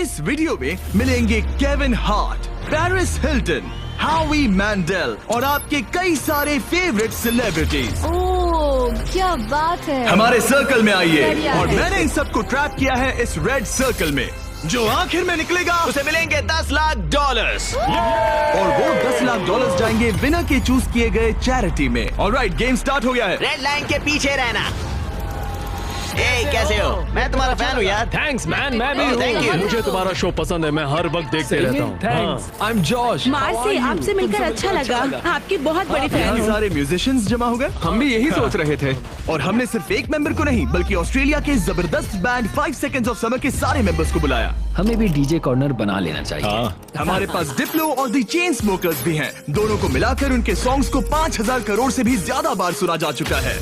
इस वीडियो में मिलेंगे केविन हार्ट, पेरिस हिल्टन, हावी मैंडेल और आपके कई सारे फेवरेट सेलिब्रिटीज। ओह क्या बात है। हमारे सर्कल में आइए और मैंने इन सबको ट्रैप किया है इस रेड सर्कल में। जो आखिर में निकलेगा उसे मिलेंगे $10 लाख। और वो $10 लाख जाएंगे विनर के चूज किए गए चैरिटी में। ऑलराइट, गेम स्टार्ट हो गया है। रेड लाइन के पीछे रहना। कैसे हो? मैं तुम्हारा फैन हूँ यार। थैंक्स मैन, मैं भी Thank you. हूँ। मुझे तुम्हारा शो पसंद है, मैं हर वक्त देखते रहता हूँ। Thanks, I am Josh. Marcy, आपसे मिलकर अच्छा लगा। आपकी बहुत बड़ी फैन यहाँ हूँ। सारे म्यूजिशियंस जमा हो गए। हम भी यही सोच रहे थे। और हमने सिर्फ एक मेंबर को नहीं बल्कि ऑस्ट्रेलिया के जबरदस्त बैंड 5 सेकंड्स ऑफ समर के सारे मेंबर्स को बुलाया। हमें भी डीजे कॉर्नर बना लेना चाहिए। हमारे पास डिप्लो और दी चेन स्मोकर्स भी हैं। दोनों को मिलाकर उनके सॉन्ग्स को 5000 करोड़ से भी ज्यादा बार सुना जा चुका है।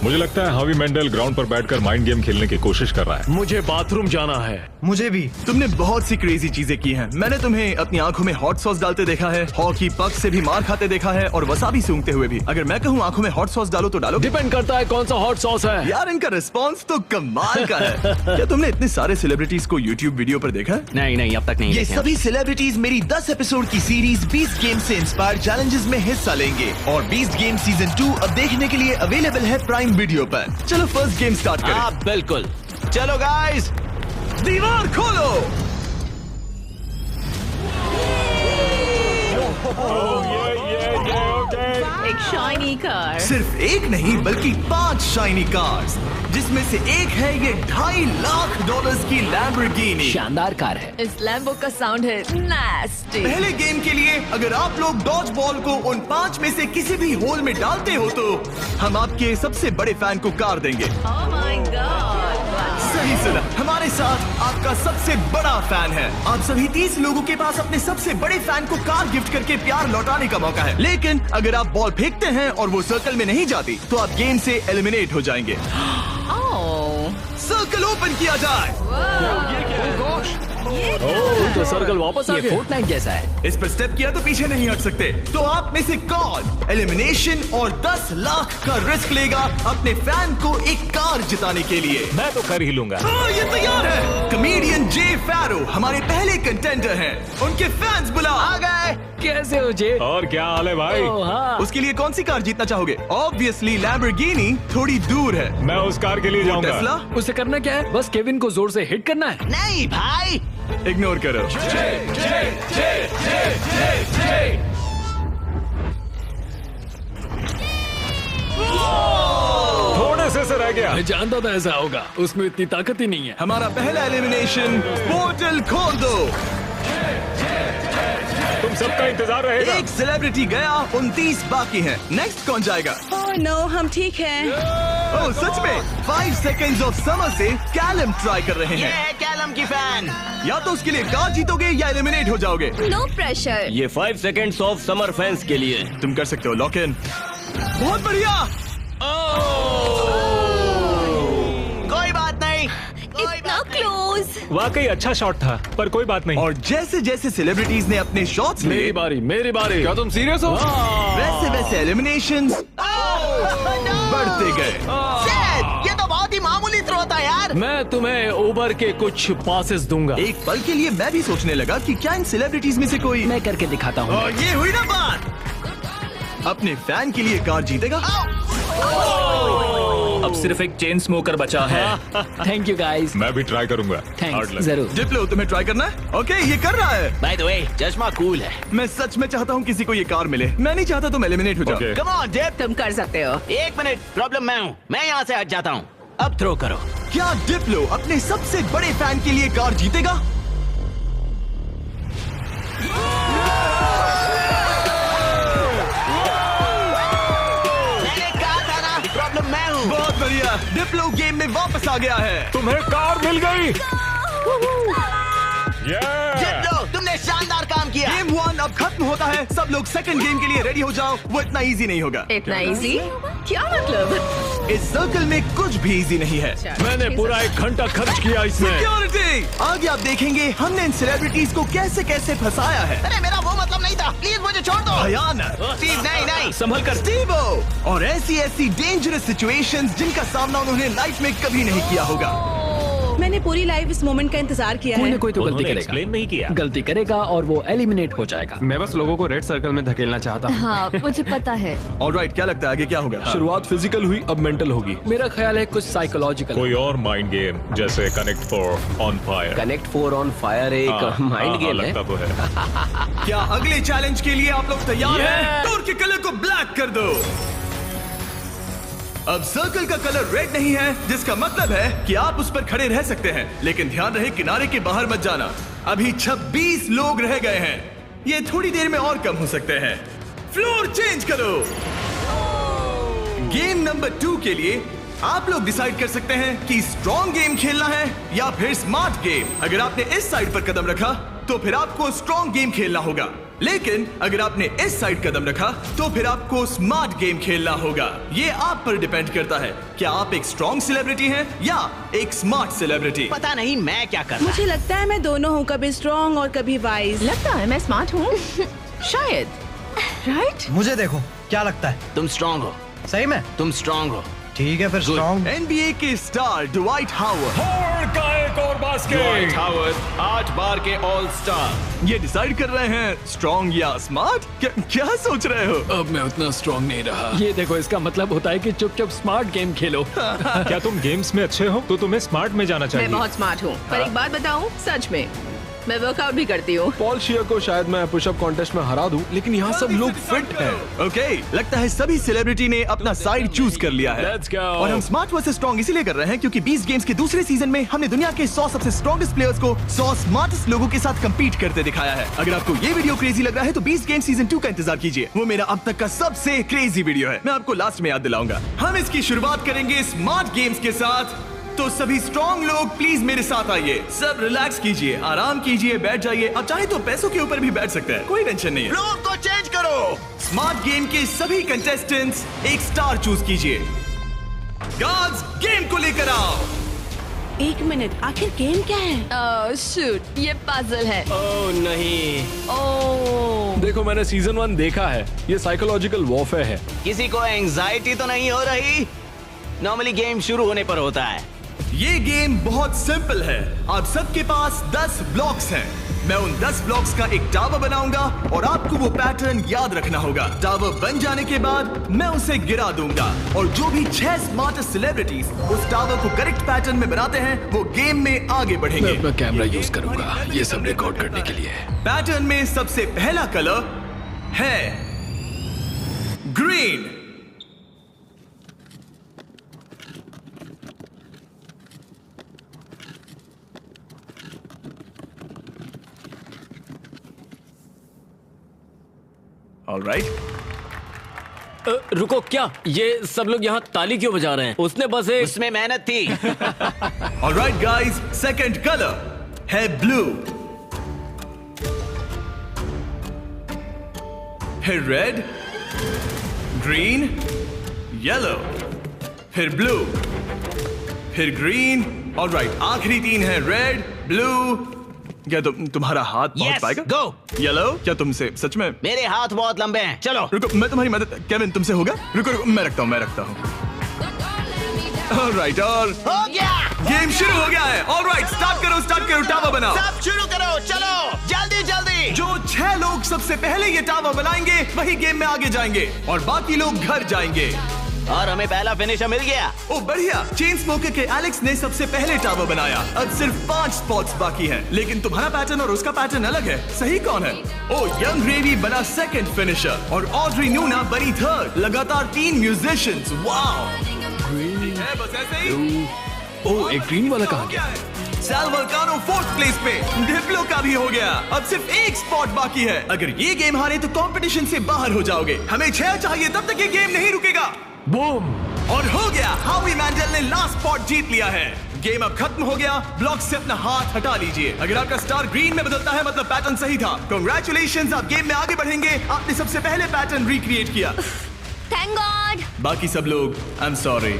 मुझे लगता है हावी मेंडेल ग्राउंड पर बैठकर माइंड गेम खेलने की कोशिश कर रहा है। मुझे बाथरूम जाना है। मुझे भी। तुमने बहुत सी क्रेजी चीजें की हैं। मैंने तुम्हें अपनी आंखों में हॉट सॉस डालते देखा है, हॉकी पक से भी मार खाते देखा है और वसाबी सूंघते हुए भी। अगर मैं कहूँ आंखों में हॉट सॉस डालो तो डालो? डिपेंड करता है कौन सा हॉट सॉस है। यार इनका रिस्पॉन्स तो कमाल का है। क्या तुमने इतने सारे सेलिब्रिटीज को यूट्यूब वीडियो पर देखा है? नहीं अब तक नहीं। ये सभी सेलिब्रिटीज मेरी 10 एपिसोड की सीरीज 20 गेम से इंस्पायर्ड चैलेंजेस में हिस्सा लेंगे और 20 गेम सीजन 2 अब देखने के लिए अवेलेबल है प्राइम वीडियो पर। चलो फर्स्ट गेम स्टार्ट करें। हाँ बिल्कुल, चलो गाइस, दीवार खोलो। एक शाइनी कार। सिर्फ एक नहीं बल्कि 5 शाइनी कार्स, जिसमें से एक है ये $2.5 लाख की लैम्बोर्गिनी। शानदार कार है। इस लैम्बो का साउंड है नास्टी। पहले गेम के लिए अगर आप लोग डॉज बॉल को उन 5 में से किसी भी होल में डालते हो तो हम आपके सबसे बड़े फैन को कार देंगे। Oh my God. सही सुना, हमारे साथ आपका सबसे बड़ा फैन है। आप सभी 30 लोगों के पास अपने सबसे बड़े फैन को कार गिफ्ट करके प्यार लौटाने का मौका है। लेकिन अगर आप बॉल फेंकते हैं और वो सर्कल में नहीं जाती तो आप गेम से एलिमिनेट हो जाएंगे। सर्कल ओपन किया जाए। तो सर्कल वापस आ ये गया। फोर्टनाइट जैसा है। इस पर स्टेप किया तो पीछे नहीं हट सकते। तो आप में से कौन एलिमिनेशन और 10 लाख का रिस्क लेगा अपने फैन को एक कार जिताने के लिए? मैं तो कर ही लूंगा। ये तैयार है। कमेडियन जे फैरो हमारे पहले कंटेंडर हैं। उनके फैंस बुलाओ। आ गए। कैसे हो जे? और क्या हाल है भाई? हाँ। उसके लिए कौन सी कार जीतना चाहोगे? ऑब्वियसली लैम्बोर्गिनी थोड़ी दूर है। मैं उस कार के लिए जाऊंगा। टेस्ला उसे करना क्या है? बस केविन को जोर से हिट करना है। नहीं भाई, इग्नोर करो। थोड़े से रह गया। मैं जानता था ऐसा होगा, उसमें इतनी ताकत ही नहीं है। हमारा पहला एलिमिनेशन, पोर्टल खोल दो। तुम सबका इंतजार रहेगा। एक सेलिब्रिटी गया, 29 बाकी हैं। नेक्स्ट कौन जाएगा? ओह नो, हम ठीक हैं। ओह सच में 5 सेकंड्स ऑफ समर से कैलम ट्राई कर रहे ये हैं। है कैलम की फैन। या तो उसके लिए कार जीतोगे या एलिमिनेट हो जाओगे। No pressure. ये 5 सेकंड्स ऑफ समर फैंस के लिए। तुम कर सकते हो, लॉक इन। बहुत बढ़िया। कोई बात नहीं, इतना क्लोज। वाकई अच्छा शॉट था, पर कोई बात नहीं। और जैसे जैसे सेलिब्रिटीज ने अपने शॉट्स लिए, मेरी बारी। क्या तुम सीरियस हो? वैसे वैसे एलिमिनेशंस बढ़ते गए। Shit, ये तो बहुत ही मामूली थ्रो था यार। मैं तुम्हें उबर के कुछ पासेस दूंगा। एक पल के लिए मैं भी सोचने लगा कि क्या इन सेलिब्रिटीज में से कोई। मैं करके दिखाता हूँ। और ये हुई ना बात। अपने फैन के लिए कार जीतेगा। अब सिर्फ एक चेन स्मोकर बचा है। Thank you guys. मैं भी ट्राई करूंगा। Thanks, Hard luck। जरूर। डिप्लो तुम्हें ट्राई करना है? ओके, ये कर रहा है। बाय द वे, चश्मा कूल है। मैं सच में चाहता हूँ किसी को ये कार मिले। मैं नहीं चाहता तुम एलिमिनेट हो जाओ। Okay. कम ऑन डिप, तुम कर सकते हो। 1 मिनट, प्रॉब्लम मैं हूँ। मैं यहाँ से हट जाता हूँ। अब थ्रो करो। क्या डिप्लो अपने सबसे बड़े फैन के लिए कार जीतेगा? मैंने कहा था ना, प्रॉब्लम मैं हूँ। बहुत बढ़िया, डिप्लो गेम में वापस आ गया है। तुम्हें कार मिल गई। जीत लो, तुमने शानदार काम किया। गेम 1 अब खत्म होता है। सब लोग सेकंड गेम के लिए रेडी हो जाओ। वो इतना इजी नहीं होगा। इतना इजी? क्या मतलब? इस सर्कल में कुछ भी इजी नहीं है। मैंने पूरा 1 घंटा खर्च किया इसमें। सिक्योरिटी, आगे आप देखेंगे हमने इन सेलिब्रिटीज को कैसे कैसे फंसाया है। अरे मेरा वो मतलब नहीं था, प्लीज मुझे छोड़ दो। भयानक। स्टीव, नहीं संभल कर स्टीवो। और ऐसी ऐसी डेंजरस सिचुएशंस जिनका सामना उन्होंने लाइफ में कभी नहीं किया होगा। मैंने पूरी लाइफ इस मोमेंट का इंतजार किया कोई है। ना कोई तो गलती उन्होंने करेगा। एक्सप्लेन नहीं किया। गलती करेगा और वो एलिमिनेट हो जाएगा। मैं बस लोगों को रेड सर्कल में धकेलना चाहता हूँ। हाँ मुझे पता है। ऑलराइट, क्या लगता है आगे क्या होगा? शुरुआत फिजिकल हुई, अब मेंटल होगी। मेरा ख्याल है कुछ साइकोलॉजिकल। कोई और माइंड गेम जैसे connect 4 on fire. Connect 4 on fire एक माइंड गेम है। लगता तो है। क्या अगले चैलेंज के लिए आप लोग तैयार हैं? डोर के कलर को ब्लैक कर दो। अब सर्कल का कलर रेड नहीं है, जिसका मतलब है कि आप उस पर खड़े रह सकते हैं, लेकिन ध्यान रहे किनारे के बाहर मत जाना। अभी 26 लोग रह गए हैं, ये थोड़ी देर में और कम हो सकते हैं। फ्लोर चेंज करो। गेम नंबर 2 के लिए आप लोग डिसाइड कर सकते हैं कि स्ट्रॉन्ग गेम खेलना है या फिर स्मार्ट गेम। अगर आपने इस साइड पर कदम रखा तो फिर आपको स्ट्रॉन्ग गेम खेलना होगा, लेकिन अगर आपने इस साइड कदम रखा तो फिर आपको स्मार्ट गेम खेलना होगा। ये आप पर डिपेंड करता है, क्या आप एक स्ट्रॉन्ग सेलिब्रिटी हैं या एक स्मार्ट सेलिब्रिटी। पता नहीं मैं क्या कर रहा। मुझे लगता है मैं दोनों हूँ, कभी स्ट्रॉन्ग और कभी वाइज। लगता है मैं स्मार्ट हूँ। शायद। राइट? मुझे देखो, क्या लगता है? तुम स्ट्रांग हो। सही में? तुम स्ट्रांग हो। ठीक है फिर स्ट्रॉन्ग। NBA के स्टार dwight Howard का एक और बास्केट। हावर्ड 8 बार के ऑल स्टार। ये डिसाइड कर रहे हैं स्ट्रॉन्ग या स्मार्ट। क्या सोच रहे हो? अब मैं उतना स्ट्रांग नहीं रहा। ये देखो, इसका मतलब होता है कि चुपचाप स्मार्ट गेम खेलो। क्या तुम गेम्स में अच्छे हो तो तुम्हें स्मार्ट में जाना मैं चाहिए। बहुत स्मार्ट हूँ, पर एक बात बताऊँ, सच में मैं वर्कआउट भी करती हूँ। पॉल शियर को शायद मैं पुशअप कॉन्टेस्ट में हरा दूं, लेकिन यहाँ सब लोग फिट हैं। ओके, लगता है सभी सेलिब्रिटी ने अपना साइड चूज कर लिया है। Let's go. और हम स्मार्ट वर्सेस स्ट्रॉन्ग इसीलिए कर रहे हैं क्योंकि 20 गेम्स के दूसरे सीजन में हमने दुनिया के 100 सबसे स्ट्रॉन्गेस्ट प्लेयर्स को 100 स्मार्टेस्ट लोगों के साथ कंपीट करते दिखाया है। अगर आपको ये वीडियो क्रेजी लग रहा है तो 20 गेम सीजन 2 का इंतजार कीजिए। वो मेरा अब तक का सबसे क्रेजी वीडियो है, मैं आपको लास्ट में याद दिलाऊंगा। हम इसकी शुरुआत करेंगे स्मार्ट गेम्स के साथ, तो सभी स्ट्रॉन्ग लोग प्लीज मेरे साथ आइए। सब रिलैक्स कीजिए, आराम कीजिए, बैठ जाइए। अब चाहे तो पैसों के ऊपर भी बैठ सकते हैं, कोई टेंशन नहीं है। फ्लोर को चेंज करो। स्मार्ट गेम के सभी कंटेस्टेंट्स एक स्टार चूज कीजिए। गार्ड्स, गेम को लेकर आओ। एक मिनट, आखिर गेम क्या है? शूट, ये पजल है। ओह नहीं। ओह देखो, मैंने सीजन 1 देखा है, ये साइकोलॉजिकल वॉरफेयर है। किसी को एंजाइटी तो नहीं हो रही? नॉर्मली गेम शुरू होने पर होता है। ये गेम बहुत सिंपल है। आप सबके पास 10 ब्लॉक्स हैं। मैं उन 10 ब्लॉक्स का एक टावर बनाऊंगा और आपको वो पैटर्न याद रखना होगा। टावर बन जाने के बाद मैं उसे गिरा दूंगा और जो भी 6 स्मार्टेस्ट सेलिब्रिटीज उस टावर को करेक्ट पैटर्न में बनाते हैं वो गेम में आगे बढ़ेंगे। मैं अपना कैमरा यूज करूंगा, ये सब रिकॉर्ड करने के लिए। पैटर्न में सबसे पहला कलर है ग्रीन। ऑलराइट, रुको, क्या ये सब लोग यहाँ ताली क्यों बजा रहे हैं? उसने बस एक उसमें मेहनत थी। ऑलराइट गाइस, सेकंड कलर है ब्लू, फिर रेड, ग्रीन, येलो, फिर ब्लू, फिर ग्रीन। ऑलराइट, आखिरी 3 है रेड, ब्लू। क्या तुम्हारा हाथ पहुंच Yes, पाएगा? go. येलो, क्या तुमसे सच में? मेरे हाथ बहुत लंबे हैं। चलो रुको, मैं तुम्हारी मदद। केविन, तुमसे होगा? रुको रुको, मैं रखता हूँ। ऑलराइट, और हो गया। गेम शुरू हो गया है। ऑलराइट, स्टार्ट करो, टावर बनाओ। सब शुरू करो, चलो जल्दी जल्दी। जो 6 लोग सबसे पहले ये टावर बनाएंगे वही गेम में आगे जाएंगे और बाकी लोग घर जाएंगे। और हमें पहला फिनिशर मिल गया। ओ बढ़िया, चेन स्मोकर के एलेक्स ने सबसे पहले टावर बनाया। अब सिर्फ 5 स्पॉट्स बाकी हैं, लेकिन तुम्हारा पैटर्न और उसका पैटर्न अलग है। सही कौन है? ओ, यंग रेवी बना सेकंड फिनिशर और ऑड्री नूना बनी थर्ड। लगातार 3 म्यूजिशियंस। वाओ, है बस ऐसे ही। ओह, एक ग्रीन वाला कहाँ गया? सैल वल्कानो 4th प्लेस पे। डिप्लो का भी हो गया। अब सिर्फ 1 स्पॉट बाकी है। अगर ये गेम हारे तो कंपटीशन से बाहर हो जाओगे। हमें 6 चाहिए, तब तक ये गेम नहीं रुकेगा। बूम! और हो गया, हावी मैंडल ने लास्ट स्पॉट जीत लिया है। गेम अब खत्म हो गया। ब्लॉक से अपना हाथ हटा लीजिए। अगर आपका स्टार ग्रीन में बदलता है मतलब पैटर्न सही था। कांग्रेचुलेशंस, आप गेम में आगे बढ़ेंगे। आपने सबसे पहले पैटर्न रिक्रिएट किया। Thank God. बाकी सब लोग आई एम सॉरी।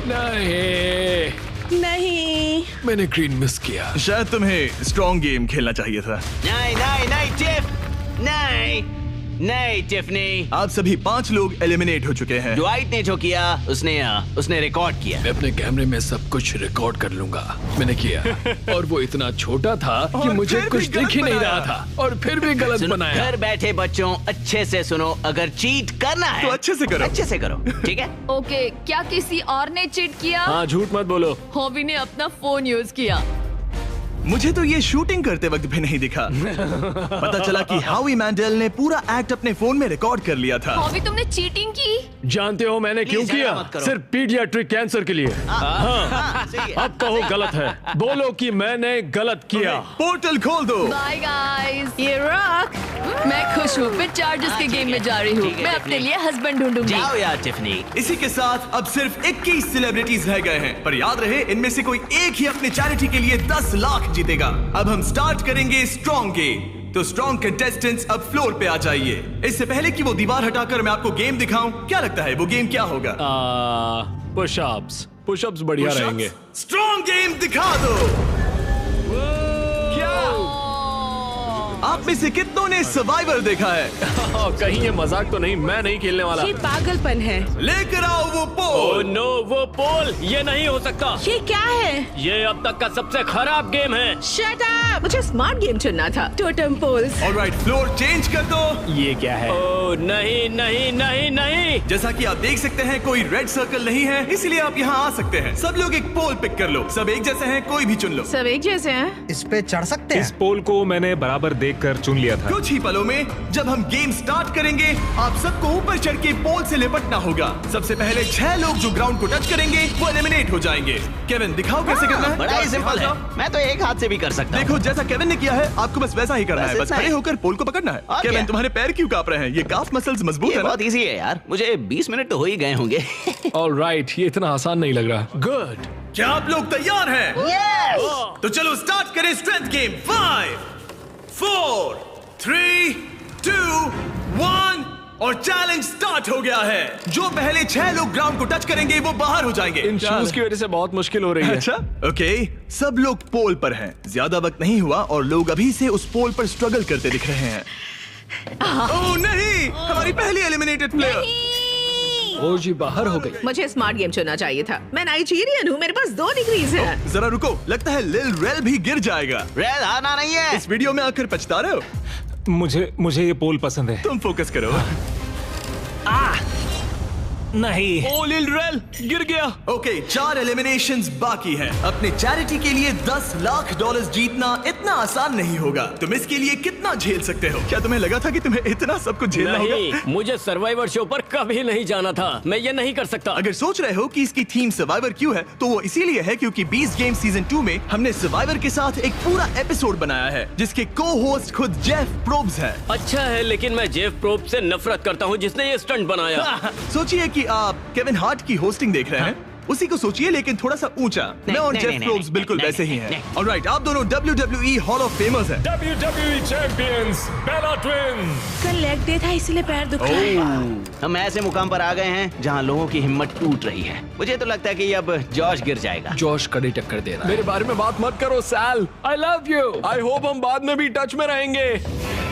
नहीं, मैंने ग्रीन मिस किया। शायद तुम्हें स्ट्रॉन्ग गेम खेलना चाहिए था। नहीं नहीं नहीं चिप, नहीं। नहीं टिफनी, आप सभी 5 लोग एलिमिनेट हो चुके हैं। ड्वाइट ने जो किया उसने रिकॉर्ड किया। मैं अपने कैमरे में सब कुछ रिकॉर्ड कर लूंगा। मैंने किया और वो इतना छोटा था कि मुझे फिर कुछ भी दिख ही गलत नहीं बनाया। रहा था और फिर भी गलत सुनो, बनाया। घर बैठे बच्चों अच्छे से सुनो, अगर चीट करना है तो अच्छे से करो। अच्छे से करो, ठीक है? ओके, क्या किसी और ने चीट किया? हाँ, झूठ मत बोलो। हॉबी ने अपना फोन यूज किया। मुझे तो ये शूटिंग करते वक्त भी नहीं दिखा। पता चला कि हावी मैंडेल ने पूरा एक्ट अपने फोन में रिकॉर्ड कर लिया था। हॉबी, तुमने चीटिंग की? जानते हो मैंने क्यों Please, झगड़ा किया? मत करो। सिर्फ पीडियाट्रिक कैंसर के लिए। हाँ, सही है। अब कहो गलत है। बोलो कि मैंने गलत किया। पोर्टल खोल दो। Bye guys. ये रॉक। मैं खुश हूँ, मैं चार्जर्स के ठीक गेम है, में जा रही हूँ। ठीक है, मैं अपने टिफनी। लिए हस्बैंड ढूंढूंगी। जाओ यार टिफनी। इसी के साथ अब सिर्फ 21 सेलिब्रिटीज रह गए हैं, पर याद रहे इनमें से कोई एक ही अपने चैरिटी के लिए 10 लाख जीतेगा। अब हम स्टार्ट करेंगे स्ट्रॉन्ग गेम। तो स्ट्रॉन्ग कंटेस्टेंट्स अब फ्लोर पे आ जाइए। इससे पहले कि वो दीवार हटाकर मैं आपको गेम दिखाऊं, क्या लगता है वो गेम क्या होगा? पुशअप्स। पुशअप्स बढ़िया रहेंगे। स्ट्रॉन्ग गेम दिखा दो। आप में से कितनों ने सर्वाइवर देखा है? कहीं ये मजाक तो नहीं, मैं नहीं खेलने वाला। ये पागलपन है। लेकर आओ वो ओह पोल। नो, वो पोल, ये नहीं हो सकता। ये क्या है? ये अब तक का सबसे खराब गेम है। Shut up. मुझे स्मार्ट गेम चुनना था। Totem poles. Alright, floor change कर दो। ये क्या है? ओह नहीं नहीं नहीं नहीं। जैसा कि आप देख सकते हैं कोई रेड सर्कल नहीं है, इसलिए आप यहाँ आ सकते हैं। सब लोग एक पोल पिक कर लो। सब एक जैसे हैं, कोई भी चुन लो। सब एक जैसे हैं। इस पे चढ़ सकते इस हैं? पोल को मैंने बराबर देखकर चुन लिया था। कुछ ही पलों में जब हम गेम स्टार्ट करेंगे, आप सबको ऊपर चढ़ के पोल से लिपटना होगा। सबसे पहले 6 लोग जो ग्राउंड को टच करेंगे वो एलिमिनेट हो जाएंगे। केविन, दिखाओ कैसे करना है। बड़ा ही सिंपल है, मैं तो एक हाथ से भी कर सकता हूँ। देखो, जैसा केविन ने किया है आपको बस वैसा ही करना बस है। बस इतना खड़े ही। होकर पोल को पकड़ना है। और केविन, क्या? तुम्हारे पैर क्यों कांप रहे हैं? ये काफ मसल्स मजबूत ये है ना? बहुत इजी है यार, मुझे 20 मिनट तो हो ही गए होंगे। ऑलराइट, ये इतना आसान नहीं लग रहा। गुड। क्या आप लोग तैयार हैं? तो चलो स्टार्ट करें स्ट्रेंथ गेम। 5, 4, 3, 2, 1 और चैलेंज स्टार्ट हो गया है। जो पहले 6 लोग ग्राउंड को टच करेंगे वो बाहर हो जाएंगे। इन शूज की वजह से बहुत मुश्किल हो रही है। अच्छा, ओके, सब लोग पोल पर हैं। ज्यादा वक्त नहीं हुआ और लोग अभी से उस पोल पर स्ट्रगल करते दिख रहे हैं। ओह नहीं, हमारी पहली एलिमिनेटेड प्लेयर। ओ जी, बाहर हो गई। मुझे स्मार्ट गेम चुनना चाहिए था। मैं नाइजीरियन हूँ, मेरे पास 2 डिग्रीज हैं। जरा रुको, लगता है लिल रेल भी गिर जाएगा। रेल हारना नहीं है। इस वीडियो में आकर पछता रहे हो? मुझे ये पोल पसंद है। तुम फोकस करो। नहीं। ओ लिल रेल गिर गया। ओके, 4 एलिमिनेशंस बाकी हैं। अपने चैरिटी के लिए $10 लाख जीतना इतना आसान नहीं होगा। तुम इसके लिए कितना झेल सकते हो? क्या तुम्हें लगा था कि तुम्हें इतना सब कुछ झेलना होगा? नहीं, मुझे सर्वाइवर शो पर कभी नहीं जाना था। मैं ये नहीं कर सकता। अगर सोच रहे हो कि इसकी थीम सर्वाइवर क्यों है, तो वो इसीलिए है क्योंकि 20 गेम सीजन 2 में हमने सर्वाइवर के साथ एक पूरा एपिसोड बनाया है जिसके को होस्ट खुद जेफ प्रोब्स है। अच्छा है, लेकिन मैं जेफ प्रोब से नफरत करता हूँ जिसने ये स्टंट बनाया। सोचिए कि आप केविन हार्ट की होस्टिंग देख रहे हैं, उसी को सोचिए लेकिन थोड़ा सा ऊंचा। मैं और जेफ प्रोब्स बिल्कुल वैसे ही हैं। ऑलराइट, आप दोनों WWE हॉल ऑफ फेमर्स हैं। WWE चैंपियंस बेला ट्विन्स। कल लेग डे था इसलिए पैर दुख रहा है। हम ऐसे मुकाम पर आ गए हैं जहाँ लोगों की हिम्मत टूट रही है। मुझे तो लगता है कि अब जॉश गिर जाएगा। जॉश कड़ी टक्कर दे रहा है। मेरे बारे में बात मत करो Sal. I love you. I hope हम बाद में भी टच में रहेंगे।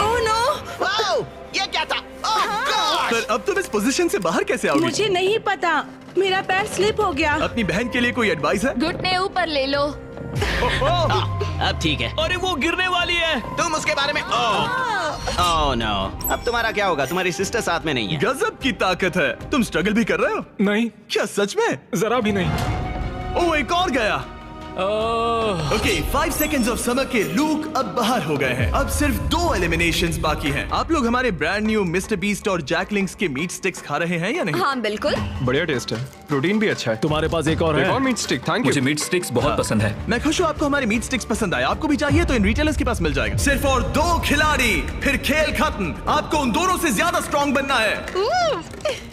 Oh no. वाओ, ये क्या था? ओह गॉड! पर अब तुम इस पोजीशन से बाहर कैसे आओगे? मुझे नहीं पता, मेरा पैर स्लिप हो गया। अपनी बहन के लिए कोई एडवाइस है? घुटने ऊपर ले लो। अब ठीक है। अरे वो गिरने वाली है। तुम उसके बारे में ओह नो। अब तुम्हारा क्या होगा? तुम्हारी सिस्टर साथ में नहीं है। गजब की ताकत है। तुम स्ट्रगल भी कर रहे हो? नहीं, क्या सच में? जरा भी नहीं। ओह, एक और गया। ओके, 5 सेकंड्स ऑफ समर के लूक अब बाहर हो गए हैं। अब सिर्फ 2 एलिमिनेशंस बाकी हैं। आप लोग हमारे ब्रांड न्यू मिस्टर बीस्ट और जैक लिंक्स के मीट स्टिक्स खा रहे हैं या नहीं? हाँ बिल्कुल। बढ़िया टेस्ट है, प्रोटीन भी अच्छा है। तुम्हारे पास एक और एक और है? Meat stick, thank you. मुझे मीट स्टिक्स बहुत पसंद है। मैं खुश हूँ आपको हमारे मीट स्टिक्स पसंद आए। आपको भी चाहिए तो इन रिटेलर्स के पास मिल जाएगा। सिर्फ और 2 खिलाड़ी, फिर खेल खत्म। आपको उन दोनों से ज्यादा स्ट्रॉन्ग बनना है।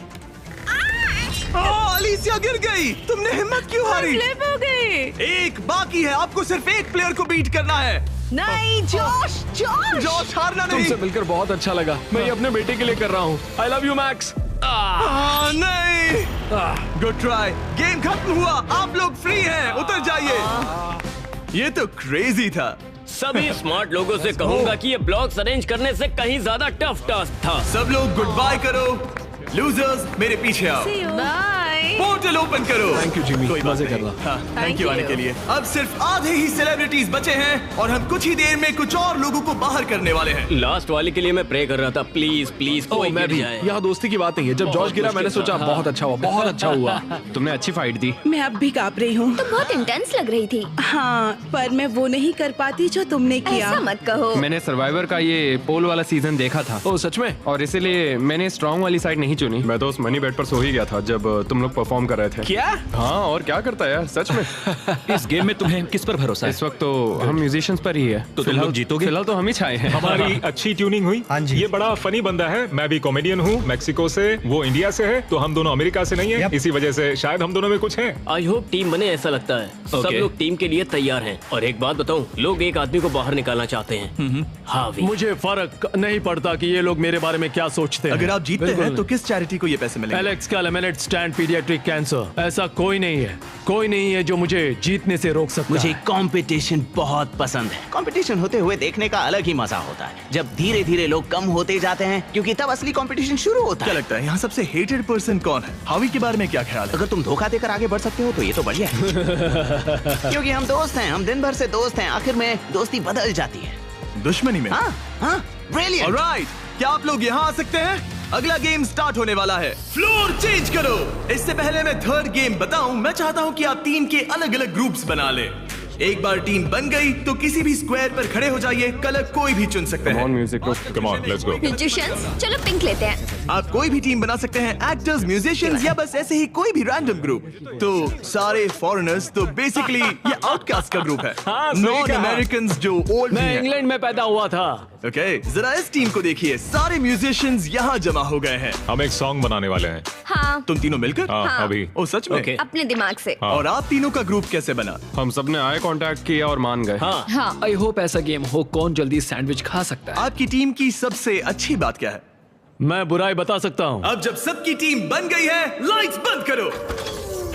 अलीसिया गिर गई। तुमने हिम्मत क्यों हारी? स्लिप हो गई। एक बाकी है, आपको सिर्फ एक प्लेयर को बीट करना है। नहीं, जोश जोश। जॉश, हारना नहीं। तुमसे मिलकर बहुत अच्छा लगा। मैं ये अपने बेटे के लिए कर रहा हूँ। आई लव यू मैक्स। नहीं, गुड ट्राई। गेम खत्म हुआ, आप लोग फ्री हैं, उतर जाइए। ये तो क्रेजी था। सभी स्मार्ट लोगों से कहूंगा कि ये ब्लॉक्स अरेंज करने से कहीं ज्यादा टफ टास्क था। सब लोग गुड बाय करो। लूजर्स मेरे पीछे आओ। बाय। पोर्टल ओपन करो। थैंक यू जिमी, कोई बात मजे नहीं। कर रहा। हाँ, Thank थैंक यू आने you। के लिए। अब सिर्फ आधे ही सेलिब्रिटीज बचे हैं और हम कुछ ही देर में कुछ और लोगों को बाहर करने वाले हैं। लास्ट वाले के लिए मैं प्रे कर रहा था, प्लीज प्लीज कोई मैं गिर भी। जाए। यहाँ दोस्ती की बात नहीं है। जब जॉर्ज गिरा मैंने सोचा बहुत अच्छा हुआ, बहुत अच्छा हुआ। तुमने अच्छी फाइट दी। मैं अब भी कांप रही हूँ। तुम बहुत इंटेंस लग रही थी। हाँ, पर मैं वो नहीं कर पाती जो तुमने किया। ऐसा मत कहो। मैंने सर्वाइवर का ये पोल वाला सीजन देखा था ओ सच में? और इसीलिए मैंने स्ट्रांग वाली साइड नहीं चुनी। मैं तो उस मनी बेड पर सो ही गया था जब तुम लोग परफॉर्म कर रहे थे। क्या? हाँ, और क्या करता है यार, सच में। इस गेम में तुम्हें किस पर भरोसा है? इस वक्त तो हम म्यूजिशियंस पर ही है। तो तुम लोग जीतोगे? फिलहाल तो हम ही छाए हैं। हमारी अच्छी ट्यूनिंग हुई। हाँ जी। ये बड़ा फनी बंदा है। मैं भी कॉमेडियन हूँ, मैक्सिको से, वो इंडिया से है, तो हम दोनों अमेरिका से नहीं है। Yep. इसी वजह से शायद हम दोनों में कुछ है। आई होप टीम बने, ऐसा लगता है। सब Okay. लोग टीम के लिए तैयार हैं। और एक बात बताऊं, लोग एक आदमी को बाहर निकालना चाहते हैं। हावी। मुझे फर्क नहीं पड़ता कि ये लोग मेरे बारे में क्या सोचते हैं। अगर आप जीतते बिल्कुल हैं तो नहीं। किस चैरिटी को ये पैसे मिलेंगे? एलेक्स का लेमिनेट स्टैंड पीडियाट्रिक कैंसर। ऐसा कोई नहीं है, कोई नहीं है जो मुझे जीतने से रोक सकता मुझे है। कंपटीशन बहुत पसंद है। कंपटीशन होते हुए देखने का अलग ही मजा होता है, जब धीरे धीरे लोग कम होते जाते हैं, क्योंकि तब असली कंपटीशन शुरू होता क्या है। लगता है यहाँ सबसे हेटेड पर्सन कौन है? हावी के बारे में क्या ख्याल है? अगर तुम धोखा देकर आगे बढ़ सकते हो तो ये तो बढ़िया है। क्योंकि हम दोस्त हैं, हम दिन भर से दोस्त हैं, आखिर में दोस्ती बदल जाती है। दुश्मनी में। हाँ हाँ, ब्रिलियंट। ऑलराइट, क्या आप लोग यहाँ आ सकते हैं? अगला गेम स्टार्ट होने वाला है। फ्लोर चेंज करो। इससे पहले मैं थर्ड गेम बताऊं, मैं चाहता हूं कि आप टीम के अलग अलग ग्रुप्स बना लें। एक बार टीम बन गई तो किसी भी स्क्वायर पर खड़े हो जाइए, कलर कोई भी चुन सकते हैं। म्यूजिक को come on, let's go. Musicians, चलो पिंक लेते हैं। आप कोई भी टीम बना सकते हैं, एक्टर्स, म्यूजिशियंस या बस ऐसे ही कोई भी रैंडम ग्रुप। तो सारे फॉरेनर्स, तो बेसिकली ये आउटकास्ट का ग्रुप है। नॉन अमेरिकन जो ओल्ड मैं इंग्लैंड में पैदा हुआ था। ओके, जरा इस टीम को देखिए, सारे म्यूजिशियंस यहाँ जमा हो गए हैं। हम एक सॉन्ग बनाने वाले हैं। हाँ, तुम तीनों मिलकर? हाँ, अभी। ओ सच में? Okay. अपने दिमाग से। और आप तीनों का ग्रुप कैसे बना? हम सब ने आई कांटेक्ट किया और मान गए। हाँ, हाँ, आई होप ऐसा गेम हो कौन जल्दी सैंडविच खा सकता है। आपकी टीम की सबसे अच्छी बात क्या है? मैं बुराई बता सकता हूँ। अब जब सबकी टीम बन गई है, लाइट्स बंद करो।